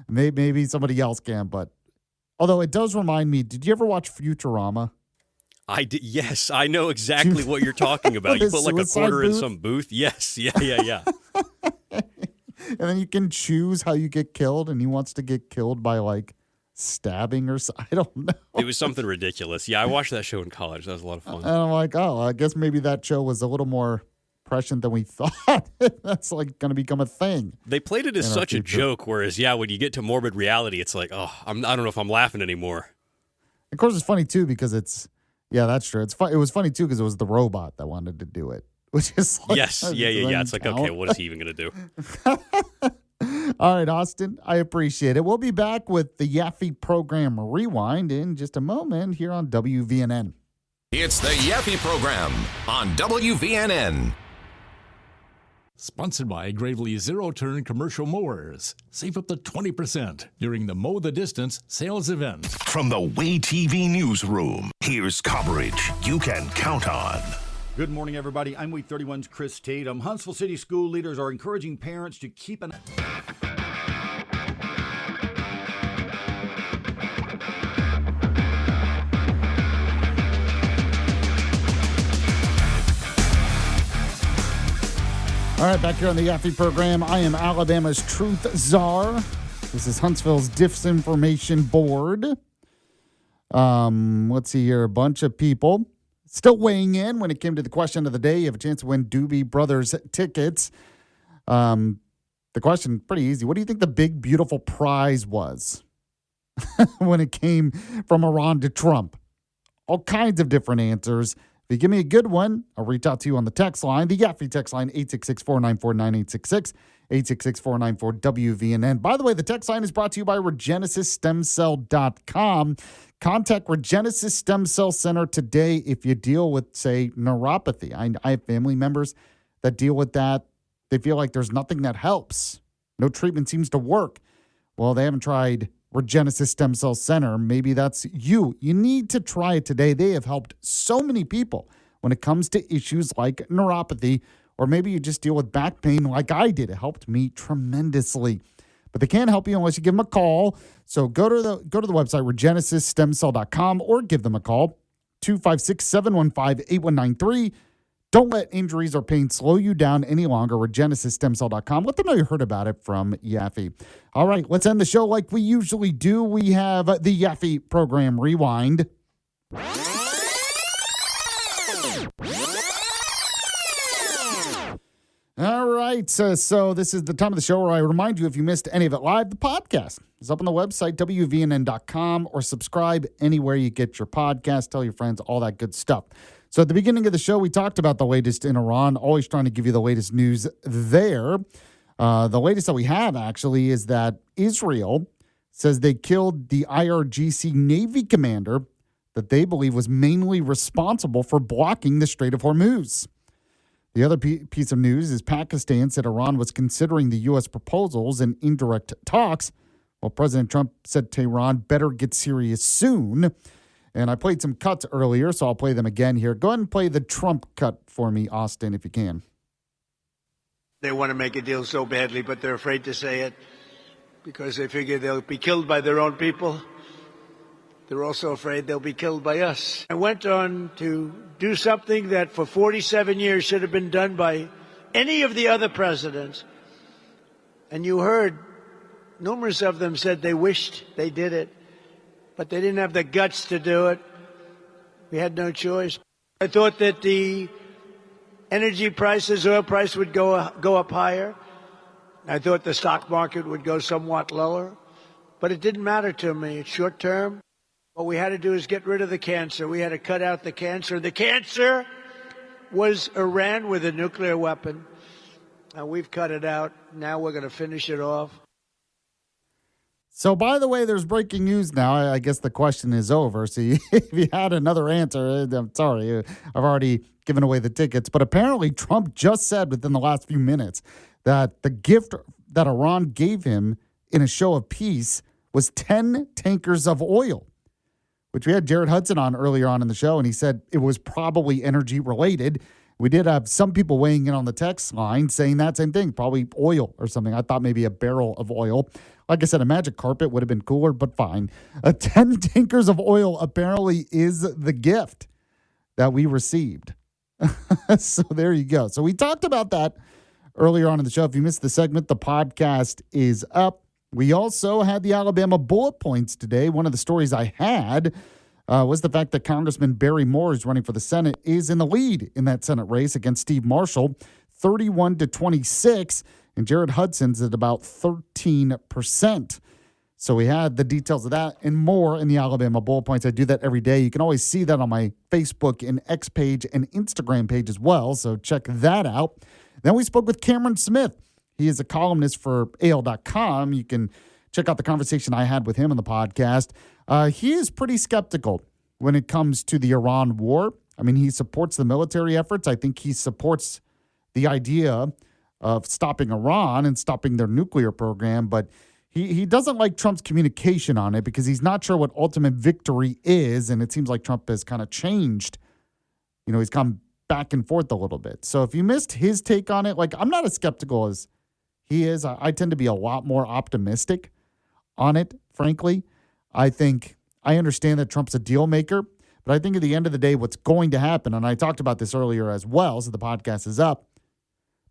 Maybe somebody else can, but although it does remind me, did you ever watch Futurama? I did. Yes, I know exactly what you're talking about. You put like a quarter in some booth. Yes, yeah. And then you can choose how you get killed, and he wants to get killed by like stabbing or something. I don't know. It was something ridiculous. Yeah, I watched that show in college. That was a lot of fun. And I'm like, I guess maybe that show was a little more prescient than we thought. That's like going to become a thing. They played it as such a joke, whereas when you get to morbid reality, it's like, I don't know if I'm laughing anymore. Of course, it's funny too because that's true. It was funny too because it was the robot that wanted to do it, which is like, yes, yeah. It's like, okay, what is he even going to do? All right, Austin, I appreciate it. We'll be back with the Yaffee program rewind in just a moment here on WVNN. It's the Yaffee program on WVNN. Sponsored by Gravely Zero-Turn Commercial Mowers. Save up to 20% during the Mow the Distance sales event. From the Way TV newsroom, here's coverage you can count on. Good morning, everybody. I'm Week 31's Chris Tatum. Huntsville City school leaders are encouraging parents to keep an All right, back here on the Yaffee program, I am Alabama's Truth Czar. This is Huntsville's Disinformation Board. Let's see here. A bunch of people still weighing in when it came to the question of the day. You have a chance to win Doobie Brothers tickets. The question, pretty easy. What do you think the big, beautiful prize was when it came from Iran to Trump? All kinds of different answers. If you give me a good one, I'll reach out to you on the text line. The Yaffee text line, 866-494-9866, 866-494-WVNN. By the way, the text line is brought to you by RegenesisStemCell.com. Contact Regenesis Stem Cell Center today if you deal with, say, neuropathy. I have family members that deal with that. They feel like there's nothing that helps. No treatment seems to work. Well, they haven't tried Regenesis Stem Cell Center. Maybe that's you. You need to try it today. They have helped so many people when it comes to issues like neuropathy, or maybe you just deal with back pain like I did. It helped me tremendously. But they can't help you unless you give them a call. So go to the website, RegenesisStemCell.com, or give them a call, 256-715-8193. Don't let injuries or pain slow you down any longer. RegenesisStemCell.com. Let them know you heard about it from Yaffee. All right, let's end the show like we usually do. We have the Yaffee program Rewind. All right, so this is the time of the show where I remind you, if you missed any of it live, the podcast is up on the website, WVNN.com, or subscribe anywhere you get your podcast. Tell your friends, all that good stuff. So at the beginning of the show, we talked about the latest in Iran, always trying to give you the latest news there. The latest that we have, actually, is that Israel says they killed the IRGC Navy commander that they believe was mainly responsible for blocking the Strait of Hormuz. The other piece of news is Pakistan said Iran was considering the U.S. proposals in indirect talks, while President Trump said Tehran better get serious soon. And I played some cuts earlier, so I'll play them again here. Go ahead and play the Trump cut for me, Austin, if you can. They want to make a deal so badly, but they're afraid to say it because they figure they'll be killed by their own people. They're also afraid they'll be killed by us. I went on to do something that for 47 years should have been done by any of the other presidents. And you heard numerous of them said they wished they did it, but they didn't have the guts to do it. We had no choice. I thought that the energy prices, oil price would go up higher. I thought the stock market would go somewhat lower, but it didn't matter to me. It's short term. What we had to do is get rid of the cancer. We had to cut out the cancer. The cancer was Iran with a nuclear weapon. And we've cut it out. Now we're going to finish it off. So, by the way, there's breaking news now. I guess the question is over. So if you had another answer, I'm sorry. I've already given away the tickets. But apparently Trump just said within the last few minutes that the gift that Iran gave him in a show of peace was 10 tankers of oil, which we had Jared Hudson on earlier on in the show, and he said it was probably energy related. We did have some people weighing in on the text line saying that same thing, probably oil or something. I thought maybe a barrel of oil. Like I said, a magic carpet would have been cooler, but fine. 10 tankers of oil apparently is the gift that we received. So there you go. So we talked about that earlier on in the show. If you missed the segment, the podcast is up. We also had the Alabama bullet points today. One of the stories I had was the fact that Congressman Barry Moore, who's running for the Senate, is in the lead in that Senate race against Steve Marshall, 31-26, and Jared Hudson's at about 13%. So we had the details of that and more in the Alabama bullet points. I do that every day. You can always see that on my Facebook and X page and Instagram page as well, so check that out. Then we spoke with Cameron Smith. He is a columnist for AL.com. You can check out the conversation I had with him on the podcast. He is pretty skeptical when it comes to the Iran war. I mean, he supports the military efforts. I think he supports the idea of stopping Iran and stopping their nuclear program, but he doesn't like Trump's communication on it because he's not sure what ultimate victory is, and it seems like Trump has kind of changed. You know, he's gone back and forth a little bit. So if you missed his take on it, like, I'm not as skeptical as he is. I tend to be a lot more optimistic on it, frankly. I understand that Trump's a deal maker, but I think at the end of the day, what's going to happen, and I talked about this earlier as well, so the podcast is up,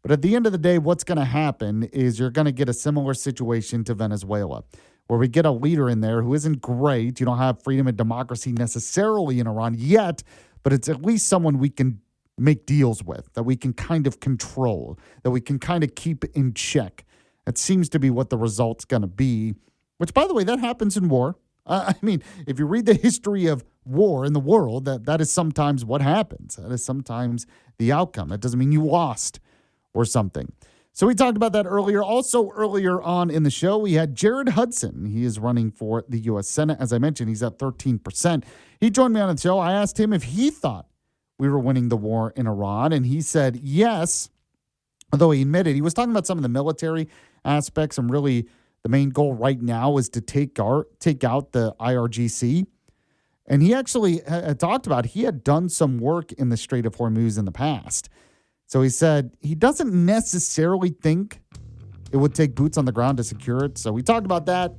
but at the end of the day, what's going to happen is you're going to get a similar situation to Venezuela, where we get a leader in there who isn't great. You don't have freedom and democracy necessarily in Iran yet, but it's at least someone we can make deals with, that we can kind of control, that we can kind of keep in check. That seems to be what the result's going to be, which, by the way, that happens in war. I mean, if you read the history of war in the world, that is sometimes what happens. That is sometimes the outcome. That doesn't mean you lost or something. So we talked about that earlier. Also, earlier on in the show, we had Jared Hudson. He is running for the U.S. Senate. As I mentioned, he's at 13%. He joined me on the show. I asked him if he thought we were winning the war in Iran, and he said yes, although he admitted he was talking about some of the military aspects, and really the main goal right now is to take out the IRGC. And he actually had talked about he had done some work in the Strait of Hormuz in the past. So he said he doesn't necessarily think it would take boots on the ground to secure it. So we talked about that.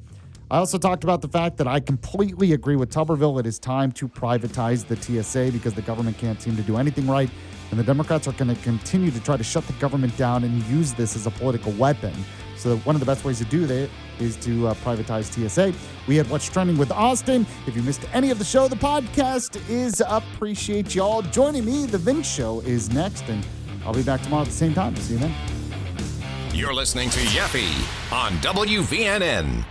I also talked about the fact that I completely agree with Tuberville. It is time to privatize the TSA because the government can't seem to do anything right. And the Democrats are going to continue to try to shut the government down and use this as a political weapon. So one of the best ways to do that is to privatize TSA. We had What's Trending with Austin. If you missed any of the show, the podcast is up. Appreciate y'all joining me. The Vince Show is next, and I'll be back tomorrow at the same time. See you then. You're listening to Yaffee on WVNN.